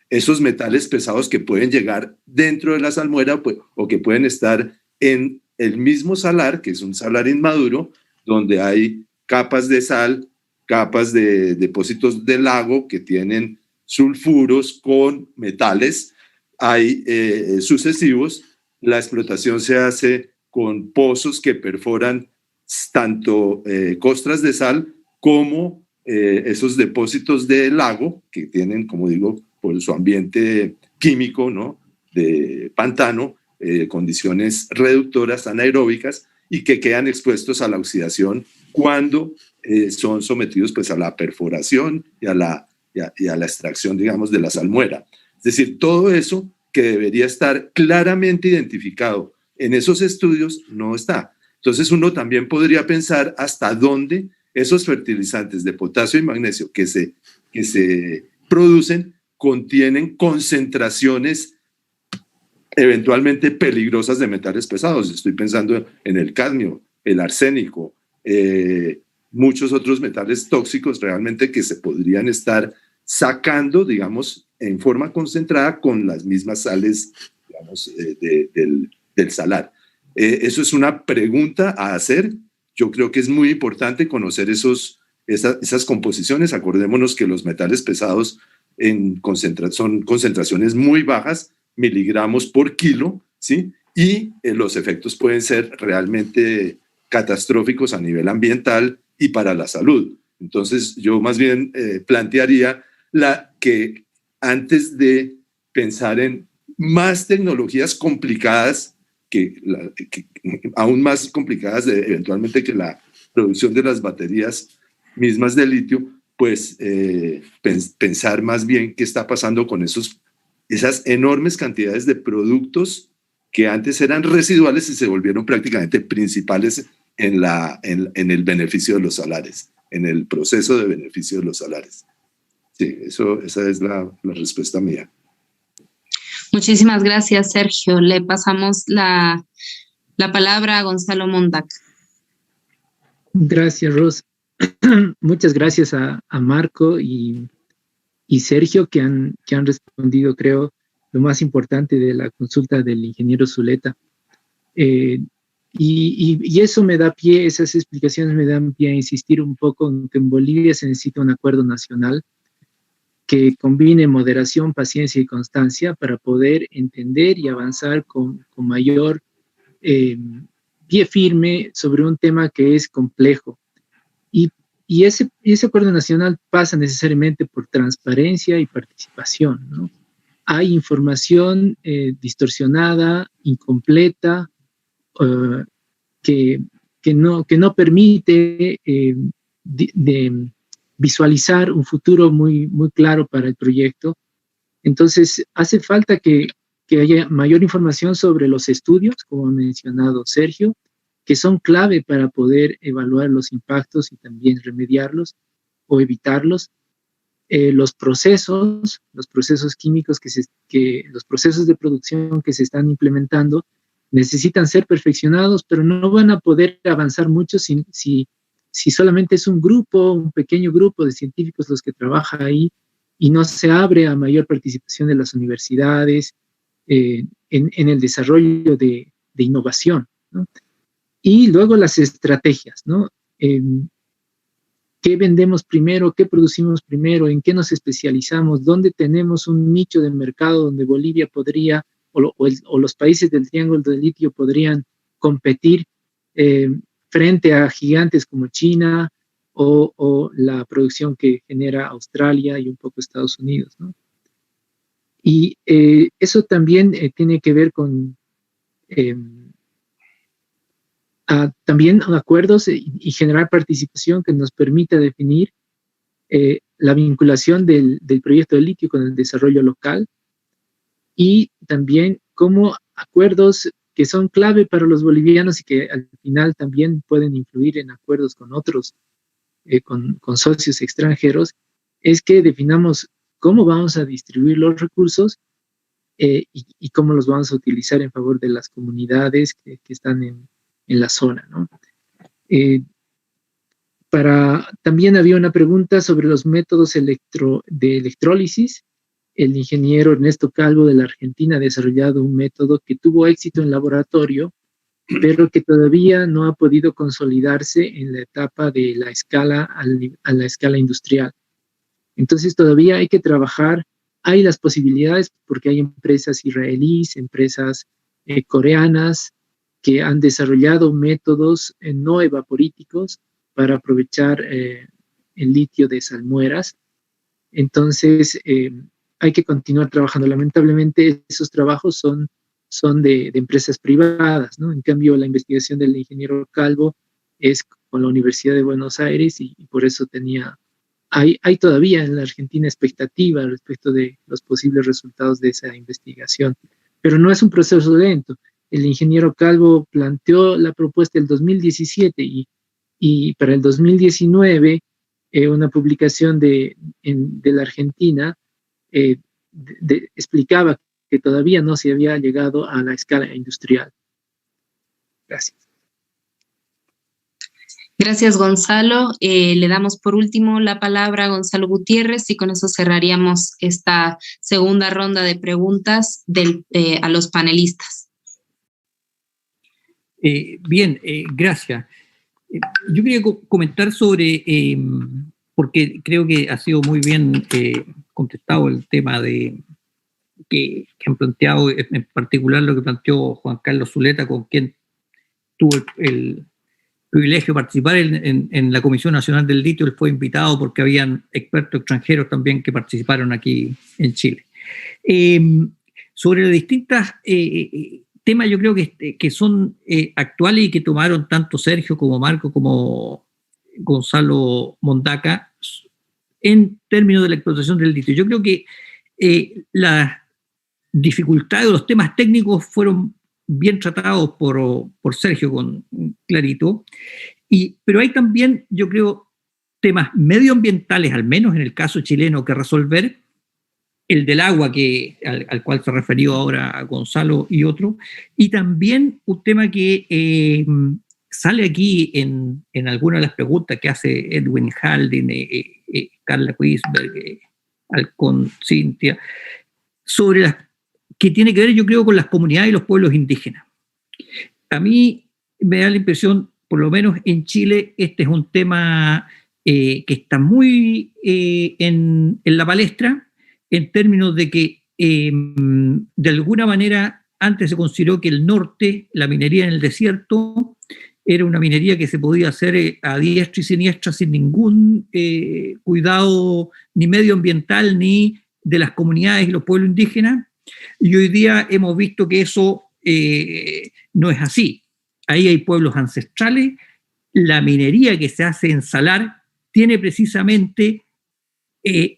S4: esos metales pesados que pueden llegar dentro de la salmuera o que pueden estar en el mismo salar, que es un salar inmaduro, donde hay capas de sal, capas de depósitos de lago que tienen sulfuros con metales, hay sucesivos. La explotación se hace con pozos que perforan tanto costras de sal como esos depósitos de lago que tienen, como digo, por su ambiente químico, ¿no?, de pantano, condiciones reductoras anaeróbicas y que quedan expuestos a la oxidación cuando son sometidos pues a la perforación y a la extracción, digamos, de la salmuera. Es decir, todo eso que debería estar claramente identificado en esos estudios no está. Entonces uno también podría pensar hasta dónde esos fertilizantes de potasio y magnesio que se producen contienen concentraciones eventualmente peligrosas de metales pesados. Estoy pensando en el cadmio, el arsénico, muchos otros metales tóxicos realmente que se podrían estar sacando, digamos, en forma concentrada con las mismas sales, digamos, del salar. Eso es una pregunta a hacer. Yo creo que es muy importante conocer esas composiciones. Acordémonos que los metales pesados son concentraciones muy bajas, miligramos por kilo, ¿sí? Y los efectos pueden ser realmente catastróficos a nivel ambiental y para la salud. Entonces, yo más bien plantearía que antes de pensar en más tecnologías complicadas, aún más complicadas eventualmente que la producción de las baterías mismas de litio, pues pensar más bien qué está pasando con esas enormes cantidades de productos que antes eran residuales y se volvieron prácticamente principales en el beneficio de los salares, en el proceso de beneficio de los salares. Sí, esa es la respuesta mía.
S1: Muchísimas gracias, Sergio. Le pasamos la palabra a Gonzalo Mondaca.
S5: Gracias, Rosa. Muchas gracias a Marco y Sergio que han respondido, creo, lo más importante de la consulta del ingeniero Zuleta. Y eso me da pie, esas explicaciones me dan pie a insistir un poco en que en Bolivia se necesita un acuerdo nacional que combine moderación, paciencia y constancia para poder entender y avanzar con mayor pie firme sobre un tema que es complejo. Y ese acuerdo nacional pasa necesariamente por transparencia y participación, ¿no? Hay información distorsionada, incompleta, que no permite de visualizar un futuro muy, muy claro para el proyecto. Entonces, hace falta que haya mayor información sobre los estudios, como ha mencionado Sergio, que son clave para poder evaluar los impactos y también remediarlos o evitarlos. Los procesos químicos, los procesos de producción que se están implementando necesitan ser perfeccionados, pero no van a poder avanzar mucho si solamente es un pequeño grupo de científicos los que trabaja ahí y no se abre a mayor participación de las universidades en el desarrollo de innovación, ¿no? Y luego las estrategias, ¿no? ¿Qué vendemos primero? ¿Qué producimos primero? ¿En qué nos especializamos? ¿Dónde tenemos un nicho de mercado donde Bolivia podría, o los países del Triángulo del Litio podrían competir frente a gigantes como China o la producción que genera Australia y un poco Estados Unidos, ¿no? Y eso también tiene que ver con también acuerdos y generar participación que nos permita definir la vinculación del proyecto de litio con el desarrollo local y también como acuerdos que son clave para los bolivianos y que al final también pueden influir en acuerdos con otros, con socios extranjeros, es que definamos cómo vamos a distribuir los recursos y cómo los vamos a utilizar en favor de las comunidades que están en la zona, ¿no? También había una pregunta sobre los métodos de electrólisis. El ingeniero Ernesto Calvo de la Argentina ha desarrollado un método que tuvo éxito en laboratorio, pero que todavía no ha podido consolidarse en la etapa de la escala a la escala industrial. Entonces todavía hay que trabajar, hay las posibilidades porque hay empresas israelíes, empresas coreanas que han desarrollado métodos no evaporíticos para aprovechar el litio de salmueras. Entonces hay que continuar trabajando. Lamentablemente esos trabajos son de empresas privadas, ¿no? En cambio la investigación del ingeniero Calvo es con la Universidad de Buenos Aires y por eso hay todavía en la Argentina expectativa respecto de los posibles resultados de esa investigación, pero no es un proceso lento. El ingeniero Calvo planteó la propuesta el 2017 y para el 2019 una publicación de la Argentina explicaba que todavía no se había llegado a la escala industrial. Gracias.
S1: Gracias, Gonzalo. Le damos por último la palabra a Gonzalo Gutiérrez y con eso cerraríamos esta segunda ronda de preguntas a los panelistas.
S6: Bien, gracias. Yo quería comentar sobre, porque creo que ha sido muy bien contestado el tema que han planteado, en particular lo que planteó Juan Carlos Zuleta, con quien tuvo el privilegio de participar en la Comisión Nacional del Litio. Él fue invitado porque habían expertos extranjeros también que participaron aquí en Chile. Sobre las distintas temas, yo creo que son actuales y que tomaron tanto Sergio como Marco como Gonzalo Mondaca en términos de la explotación del litio. Yo creo que las dificultades o los temas técnicos fueron bien tratados por Sergio con clarito, pero hay también, yo creo, temas medioambientales, al menos en el caso chileno, que resolver, el del agua al cual se referió ahora Gonzalo y otro, y también un tema que sale aquí en algunas de las preguntas que hace Edwin Haldin, Carla Quisberg, Alcón, Cintia, sobre que tiene que ver, yo creo, con las comunidades y los pueblos indígenas. A mí me da la impresión, por lo menos en Chile, este es un tema que está muy en la palestra, en términos de que de alguna manera antes se consideró que el norte, la minería en el desierto, era una minería que se podía hacer a diestra y siniestra sin ningún cuidado ni medioambiental ni de las comunidades y los pueblos indígenas, y hoy día hemos visto que eso no es así. Ahí hay pueblos ancestrales la minería que se hace en salar tiene precisamente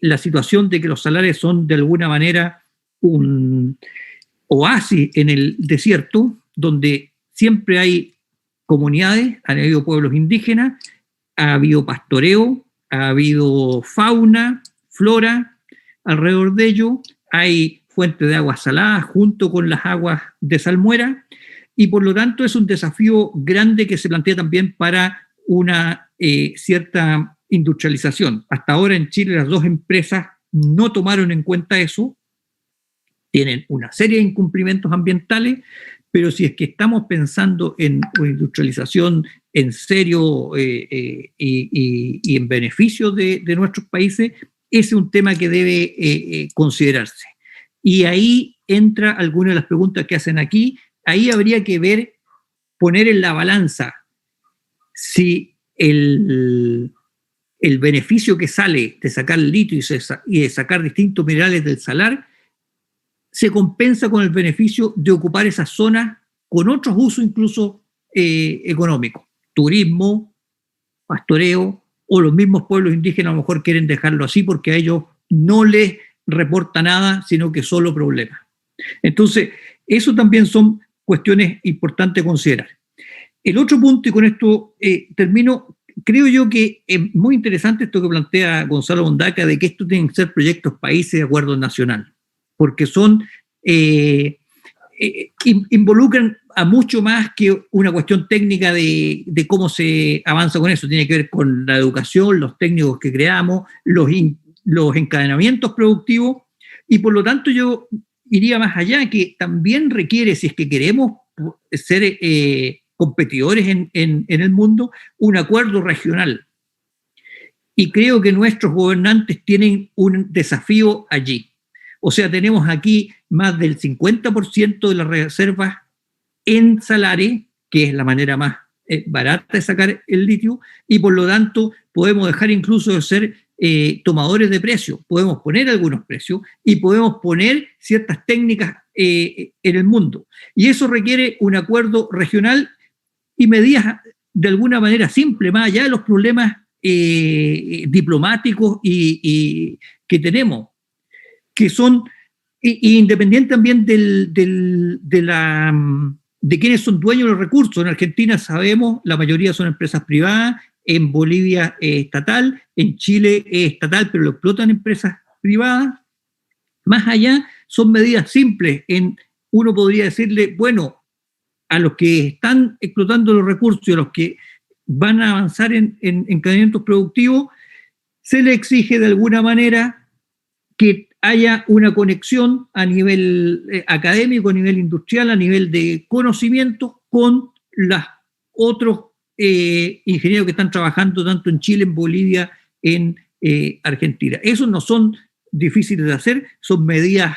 S6: la situación de que los salares son de alguna manera un oasis en el desierto, donde siempre hay comunidades, han habido pueblos indígenas, ha habido pastoreo, ha habido fauna, flora alrededor de ello, hay fuentes de agua salada junto con las aguas de salmuera, y por lo tanto es un desafío grande que se plantea también para una cierta industrialización. Hasta ahora en Chile las dos empresas no tomaron en cuenta eso, tienen una serie de incumplimientos ambientales, pero si es que estamos pensando en una industrialización en serio y en beneficio de nuestros países, ese es un tema que debe considerarse. Y ahí entra alguna de las preguntas que hacen aquí. Ahí habría que ver, poner en la balanza si el beneficio que sale de sacar litio y de sacar distintos minerales del salar se compensa con el beneficio de ocupar esas zonas con otros usos incluso económicos, turismo, pastoreo, o los mismos pueblos indígenas a lo mejor quieren dejarlo así porque a ellos no les reporta nada, sino que solo problemas. Entonces, eso también son cuestiones importantes a considerar. El otro punto, y con esto termino, creo yo que es muy interesante esto que plantea Gonzalo Mondaca, de que esto tienen que ser proyectos países de acuerdo nacional, porque son involucran a mucho más que una cuestión técnica de cómo se avanza con eso. Tiene que ver con la educación, los técnicos que creamos, los encadenamientos productivos, y por lo tanto yo iría más allá, que también requiere, si es que queremos ser competidores en el mundo, un acuerdo regional. Y creo que nuestros gobernantes tienen un desafío allí. O sea, tenemos aquí más del 50% de las reservas en salares, que es la manera más barata de sacar el litio, y por lo tanto podemos dejar incluso de ser tomadores de precios. Podemos poner algunos precios y podemos poner ciertas técnicas en el mundo. Y eso requiere un acuerdo regional y medidas de alguna manera simples, más allá de los problemas diplomáticos y que tenemos, que son, independiente también de quiénes son dueños de los recursos. En Argentina sabemos, la mayoría son empresas privadas, en Bolivia es estatal, en Chile es estatal, pero lo explotan empresas privadas. Más allá, son medidas simples. Uno podría decirle, bueno, a los que están explotando los recursos y a los que van a avanzar en encadenamientos productivos, se le exige de alguna manera que haya una conexión a nivel académico, a nivel industrial, a nivel de conocimiento con los otros ingenieros que están trabajando tanto en Chile, en Bolivia, en Argentina. Esos no son difíciles de hacer, son medidas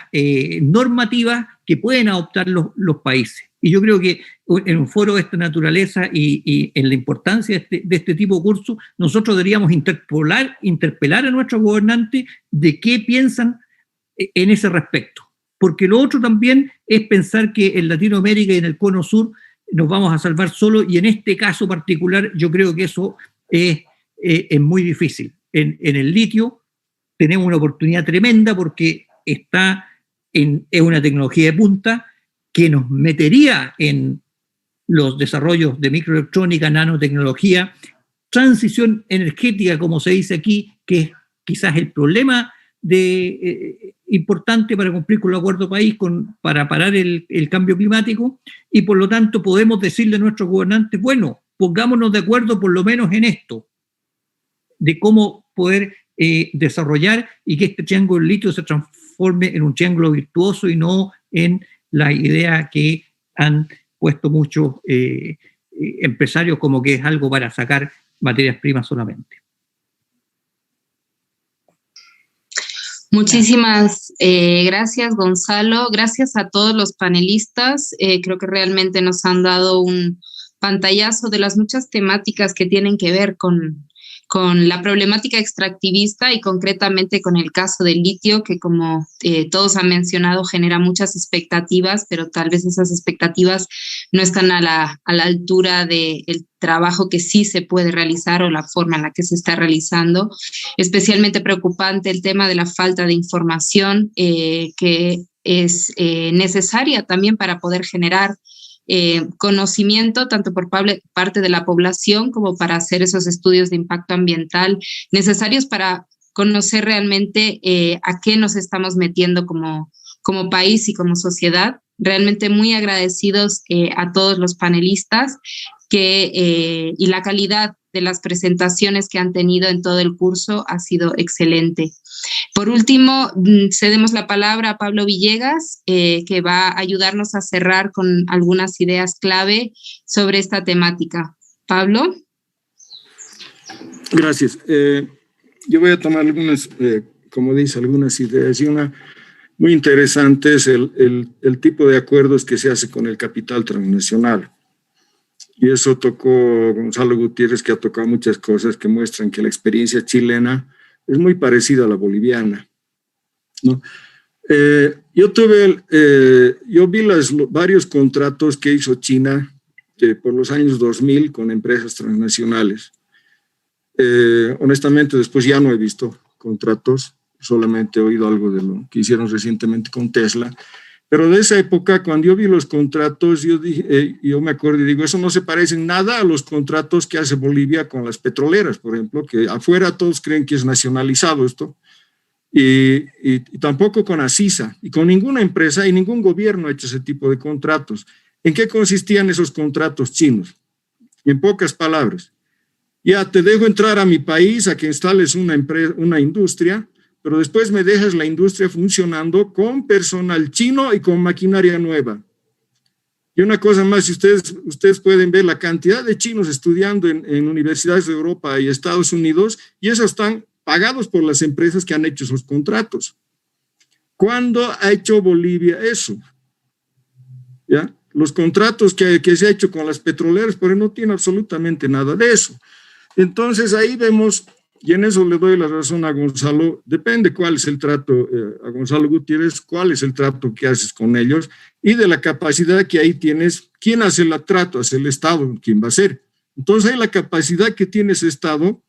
S6: normativas que pueden adoptar los países. Y yo creo que en un foro de esta naturaleza y en la importancia de este tipo de cursos, nosotros deberíamos interpelar a nuestros gobernantes de qué piensan en ese respecto. Porque lo otro también es pensar que en Latinoamérica y en el Cono Sur nos vamos a salvar solos, y en este caso particular yo creo que eso es muy difícil. En el litio tenemos una oportunidad tremenda porque es una tecnología de punta que nos metería en los desarrollos de microelectrónica, nanotecnología, transición energética, como se dice aquí, que es quizás el problema importante para cumplir con el Acuerdo País, para parar el cambio climático, y por lo tanto podemos decirle a nuestros gobernantes, bueno, pongámonos de acuerdo por lo menos en esto, de cómo poder desarrollar y que este triángulo litio se transforme en un triángulo virtuoso y no en la idea que han puesto muchos empresarios como que es algo para sacar materias primas solamente.
S1: Muchísimas gracias, Gonzalo. Gracias a todos los panelistas. Creo que realmente nos han dado un pantallazo de las muchas temáticas que tienen que ver con la problemática extractivista y concretamente con el caso del litio, que como todos han mencionado genera muchas expectativas, pero tal vez esas expectativas no están a la altura del trabajo que sí se puede realizar o la forma en la que se está realizando. Especialmente preocupante el tema de la falta de información que es necesaria también para poder generar conocimiento tanto por parte de la población como para hacer esos estudios de impacto ambiental necesarios para conocer realmente a qué nos estamos metiendo como país y como sociedad. Realmente muy agradecidos a todos los panelistas y la calidad de las presentaciones que han tenido en todo el curso ha sido excelente. Por último, cedemos la palabra a Pablo Villegas, que va a ayudarnos a cerrar con algunas ideas clave sobre esta temática. Pablo.
S2: Gracias. Yo voy a tomar algunas, como dice, algunas ideas, y una muy interesante es el tipo de acuerdos que se hace con el capital transnacional. Y eso tocó Gonzalo Gutiérrez, que ha tocado muchas cosas que muestran que la experiencia chilena es muy parecida a la boliviana, ¿no? Yo vi varios contratos que hizo China por los años 2000 con empresas transnacionales. Honestamente, después ya no he visto contratos, solamente he oído algo de lo que hicieron recientemente con Tesla. Pero de esa época, cuando yo vi los contratos, yo me acuerdo y digo, eso no se parece en nada a los contratos que hace Bolivia con las petroleras, por ejemplo, que afuera todos creen que es nacionalizado esto, y tampoco con Asisa, y con ninguna empresa y ningún gobierno ha hecho ese tipo de contratos. ¿En qué consistían esos contratos chinos? En pocas palabras, ya te dejo entrar a mi país a que instales una industria, pero después me dejas la industria funcionando con personal chino y con maquinaria nueva. Y una cosa más, si ustedes pueden ver la cantidad de chinos estudiando en universidades de Europa y Estados Unidos, y esos están pagados por las empresas que han hecho esos contratos. ¿Cuándo ha hecho Bolivia eso? ¿Ya? Los contratos que se ha hecho con las petroleras, pero no tiene absolutamente nada de eso. Entonces ahí vemos, y en eso le doy la razón a Gonzalo, depende cuál es el trato, a Gonzalo Gutiérrez, cuál es el trato que haces con ellos y de la capacidad que ahí tienes. ¿Quién hace el trato? Hace el Estado, ¿quién va a ser? Entonces hay la capacidad que tiene ese Estado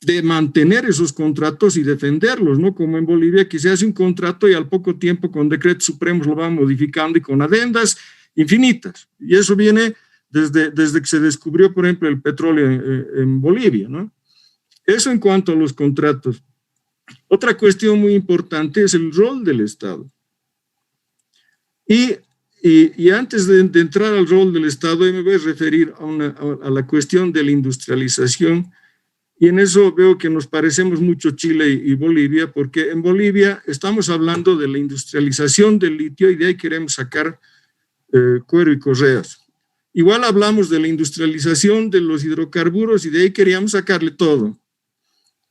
S2: de mantener esos contratos y defenderlos, ¿no? Como en Bolivia, que se hace un contrato y al poco tiempo con decretos supremos lo van modificando y con adendas infinitas. Y eso viene desde que se descubrió, por ejemplo, el petróleo en Bolivia, ¿no? Eso en cuanto a los contratos. Otra cuestión muy importante es el rol del Estado. Y antes de entrar al rol del Estado, me voy a referir a la cuestión de la industrialización, y en eso veo que nos parecemos mucho Chile y Bolivia, porque en Bolivia estamos hablando de la industrialización del litio y de ahí queremos sacar cuero y correas. Igual hablamos de la industrialización de los hidrocarburos y de ahí queríamos sacarle todo.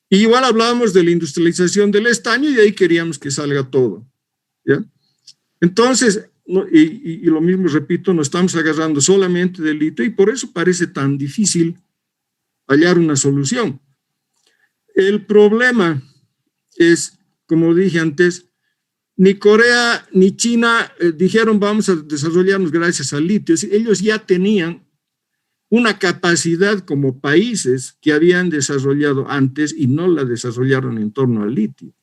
S2: Y igual hablábamos de la industrialización del estaño y de ahí queríamos que salga todo, ¿ya? Entonces, y lo mismo repito, nos estamos agarrando solamente del litio y por eso parece tan difícil hallar una solución. El problema es, como dije antes, ni Corea ni China dijeron vamos a desarrollarnos gracias al litio. Ellos ya tenían una capacidad como países que habían desarrollado antes y no la desarrollaron en torno al litio.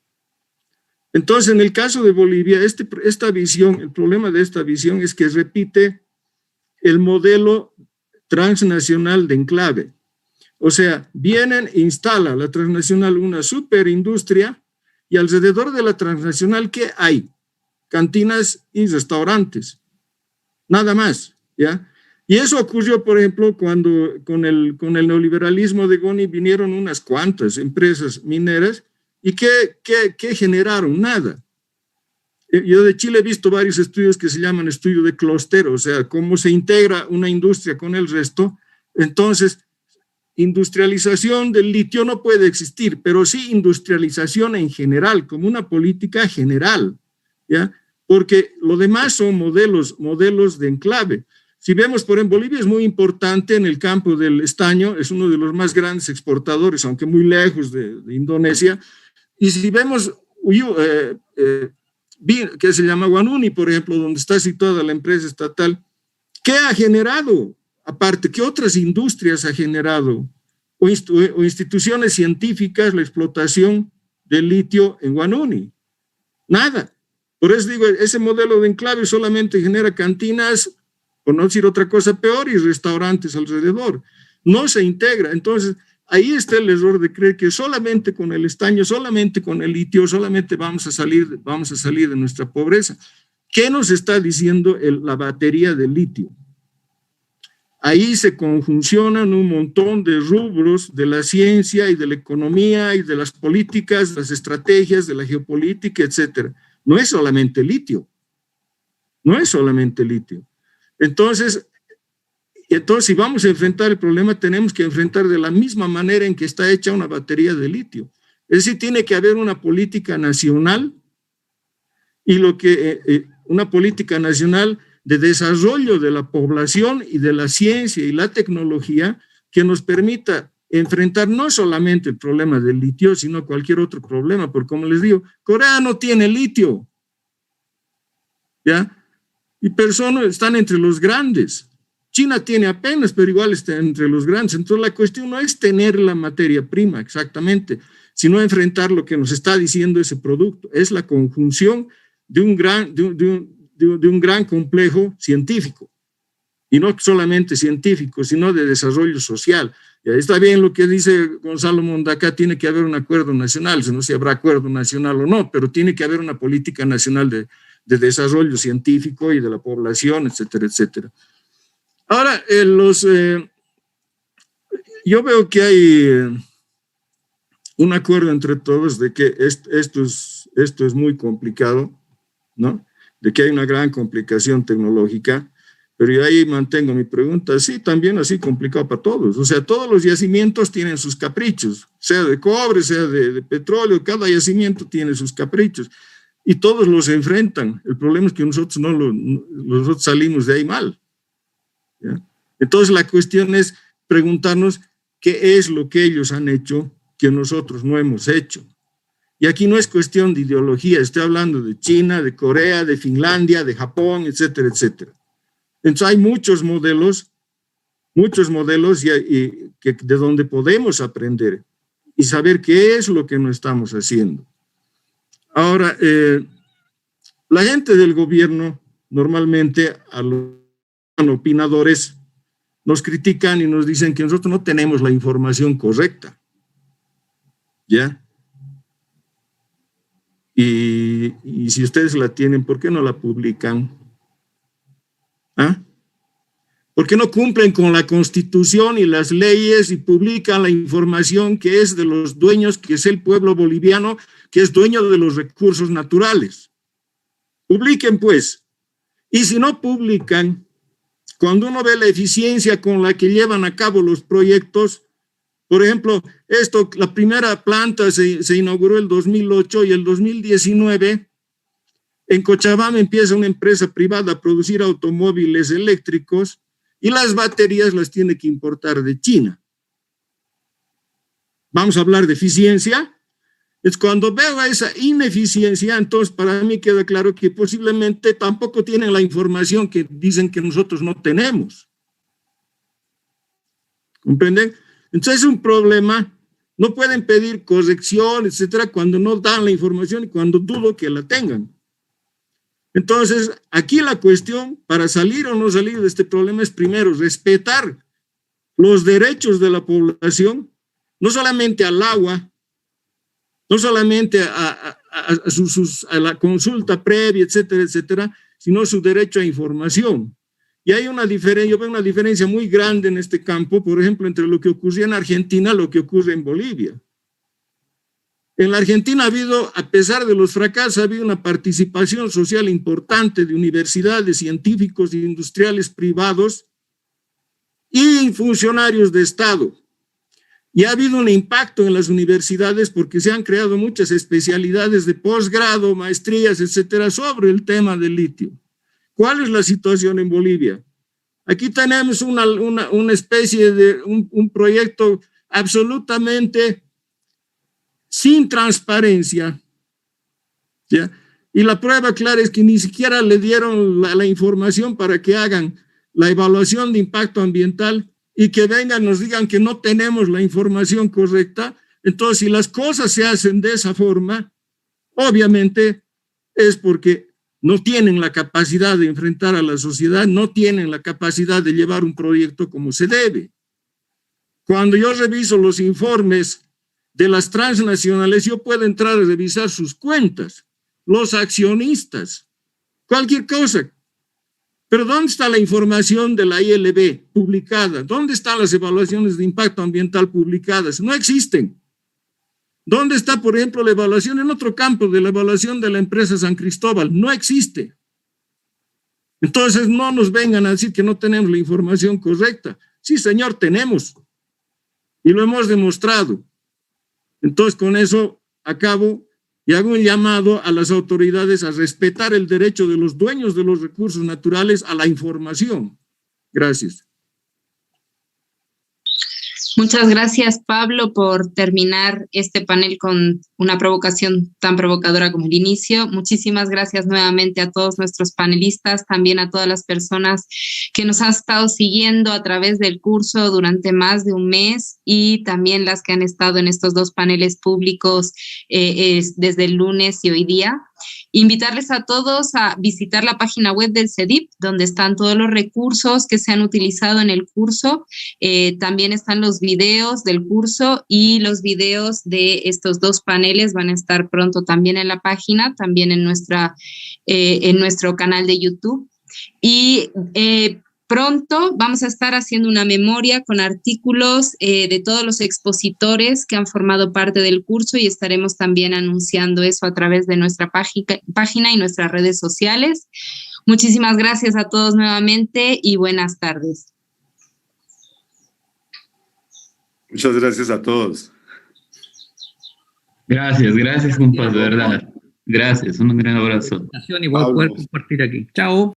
S2: Entonces, en el caso de Bolivia, esta visión, el problema de esta visión es que repite el modelo transnacional de enclave. O sea, vienen, instala la transnacional una superindustria y alrededor de la transnacional, ¿qué hay? Cantinas y restaurantes. Nada más, ¿ya? Y eso ocurrió, por ejemplo, cuando con el neoliberalismo de Goni vinieron unas cuantas empresas mineras y ¿qué generaron? Nada. Yo de Chile he visto varios estudios que se llaman estudio de clúster, o sea, cómo se integra una industria con el resto. Entonces, industrialización del litio no puede existir, pero sí industrialización en general, como una política general, ¿ya? Porque lo demás son modelos de enclave. Si vemos, por ejemplo, Bolivia es muy importante en el campo del estaño, es uno de los más grandes exportadores, aunque muy lejos de Indonesia. Y si vemos que se llama Guanuni, por ejemplo, donde está situada la empresa estatal, ¿qué ha generado? Aparte, ¿qué otras industrias ha generado? O instituciones científicas, la explotación del litio en Guanuni. Nada. Por eso digo, ese modelo de enclave solamente genera cantinas, por no decir otra cosa peor, y restaurantes alrededor. No se integra. Entonces, ahí está el error de creer que solamente con el estaño, solamente con el litio, solamente vamos a salir de nuestra pobreza. ¿Qué nos está diciendo la batería de litio? Ahí se conjuncionan un montón de rubros de la ciencia y de la economía y de las políticas, las estrategias, de la geopolítica, etcétera. No es solamente litio. No es solamente litio. Entonces, si vamos a enfrentar el problema, tenemos que enfrentar de la misma manera en que está hecha una batería de litio. Es decir, tiene que haber una política nacional y una política nacional de desarrollo de la población y de la ciencia y la tecnología que nos permita enfrentar no solamente el problema del litio, sino cualquier otro problema, porque como les digo, Corea no tiene litio, ¿ya? Y personas están entre los grandes. China tiene apenas, pero igual está entre los grandes. Entonces la cuestión no es tener la materia prima exactamente, sino enfrentar lo que nos está diciendo ese producto. Es la conjunción de un gran complejo científico, y no solamente científico, sino de desarrollo social. Y ahí está bien lo que dice Gonzalo Mondaca, tiene que haber un acuerdo nacional, no sé si habrá acuerdo nacional o no, pero tiene que haber una política nacional de desarrollo científico y de la población, etcétera, etcétera. Ahora, yo veo que hay un acuerdo entre todos de que esto es muy complicado, ¿no? De que hay una gran complicación tecnológica, pero yo ahí mantengo mi pregunta, sí, también así complicado para todos. O sea, todos los yacimientos tienen sus caprichos, sea de cobre, sea de petróleo, cada yacimiento tiene sus caprichos y todos los enfrentan. El problema es que nosotros nosotros salimos de ahí mal, ¿ya? Entonces la cuestión es preguntarnos qué es lo que ellos han hecho que nosotros no hemos hecho. Y aquí no es cuestión de ideología, estoy hablando de China, de Corea, de Finlandia, de Japón, etcétera, etcétera. Entonces hay muchos modelos de donde podemos aprender y saber qué es lo que no estamos haciendo. Ahora, la gente del gobierno normalmente a los opinadores nos critican y nos dicen que nosotros no tenemos la información correcta, ¿ya? Y si ustedes la tienen, ¿por qué no la publican? ¿Ah? ¿Por qué no cumplen con la Constitución y las leyes y publican la información que es de los dueños, que es el pueblo boliviano, que es dueño de los recursos naturales? Publiquen, pues. Y si no publican, cuando uno ve la eficiencia con la que llevan a cabo los proyectos, por ejemplo, la primera planta se inauguró el 2008 y el 2019 en Cochabamba empieza una empresa privada a producir automóviles eléctricos y las baterías las tiene que importar de China. Vamos a hablar de eficiencia. Es cuando veo esa ineficiencia, entonces para mí queda claro que posiblemente tampoco tienen la información que dicen que nosotros no tenemos. ¿Comprenden? Entonces es un problema. No pueden pedir corrección, etcétera, cuando no dan la información y cuando dudo que la tengan. Entonces, aquí la cuestión para salir o no salir de este problema es primero respetar los derechos de la población, no solamente al agua, no solamente a la consulta previa, etcétera, etcétera, sino su derecho a información. Y hay una diferencia, yo veo una diferencia muy grande en este campo, por ejemplo, entre lo que ocurría en Argentina y lo que ocurre en Bolivia. En la Argentina ha habido, a pesar de los fracasos, ha habido una participación social importante de universidades, científicos, industriales privados y funcionarios de Estado. Y ha habido un impacto en las universidades porque se han creado muchas especialidades de posgrado, maestrías, etcétera, sobre el tema del litio. ¿Cuál es la situación en Bolivia? Aquí tenemos una especie de un proyecto absolutamente sin transparencia, ¿ya? Y la prueba clara es que ni siquiera le dieron la información para que hagan la evaluación de impacto ambiental y que vengan, nos digan que no tenemos la información correcta. Entonces, si las cosas se hacen de esa forma, obviamente es porque no tienen la capacidad de enfrentar a la sociedad, no tienen la capacidad de llevar un proyecto como se debe. Cuando yo reviso los informes de las transnacionales, yo puedo entrar a revisar sus cuentas, los accionistas, cualquier cosa. Pero ¿dónde está la información de la ILB publicada? ¿Dónde están las evaluaciones de impacto ambiental publicadas? No existen. ¿Dónde está, por ejemplo, la evaluación en otro campo de la evaluación de la empresa San Cristóbal? No existe. Entonces no nos vengan a decir que no tenemos la información correcta. Sí, señor, tenemos. Y lo hemos demostrado. Entonces con eso acabo y hago un llamado a las autoridades a respetar el derecho de los dueños de los recursos naturales a la información. Gracias.
S1: Muchas gracias, Pablo, por terminar este panel con una provocación tan provocadora como el inicio. Muchísimas gracias nuevamente a todos nuestros panelistas, también a todas las personas que nos han estado siguiendo a través del curso durante más de un mes y también las que han estado en estos dos paneles públicos desde el lunes y hoy día. Invitarles a todos a visitar la página web del CEDIP, donde están todos los recursos que se han utilizado en el curso. También están los videos del curso y los videos de estos dos paneles van a estar pronto también en la página, también en nuestro canal de YouTube. Y pronto vamos a estar haciendo una memoria con artículos de todos los expositores que han formado parte del curso y estaremos también anunciando eso a través de nuestra página y nuestras redes sociales. Muchísimas gracias a todos nuevamente y buenas tardes.
S4: Muchas gracias a todos.
S7: Gracias, compas, de verdad. Gracias, un gran abrazo.
S6: Igual poder compartir aquí. Chao.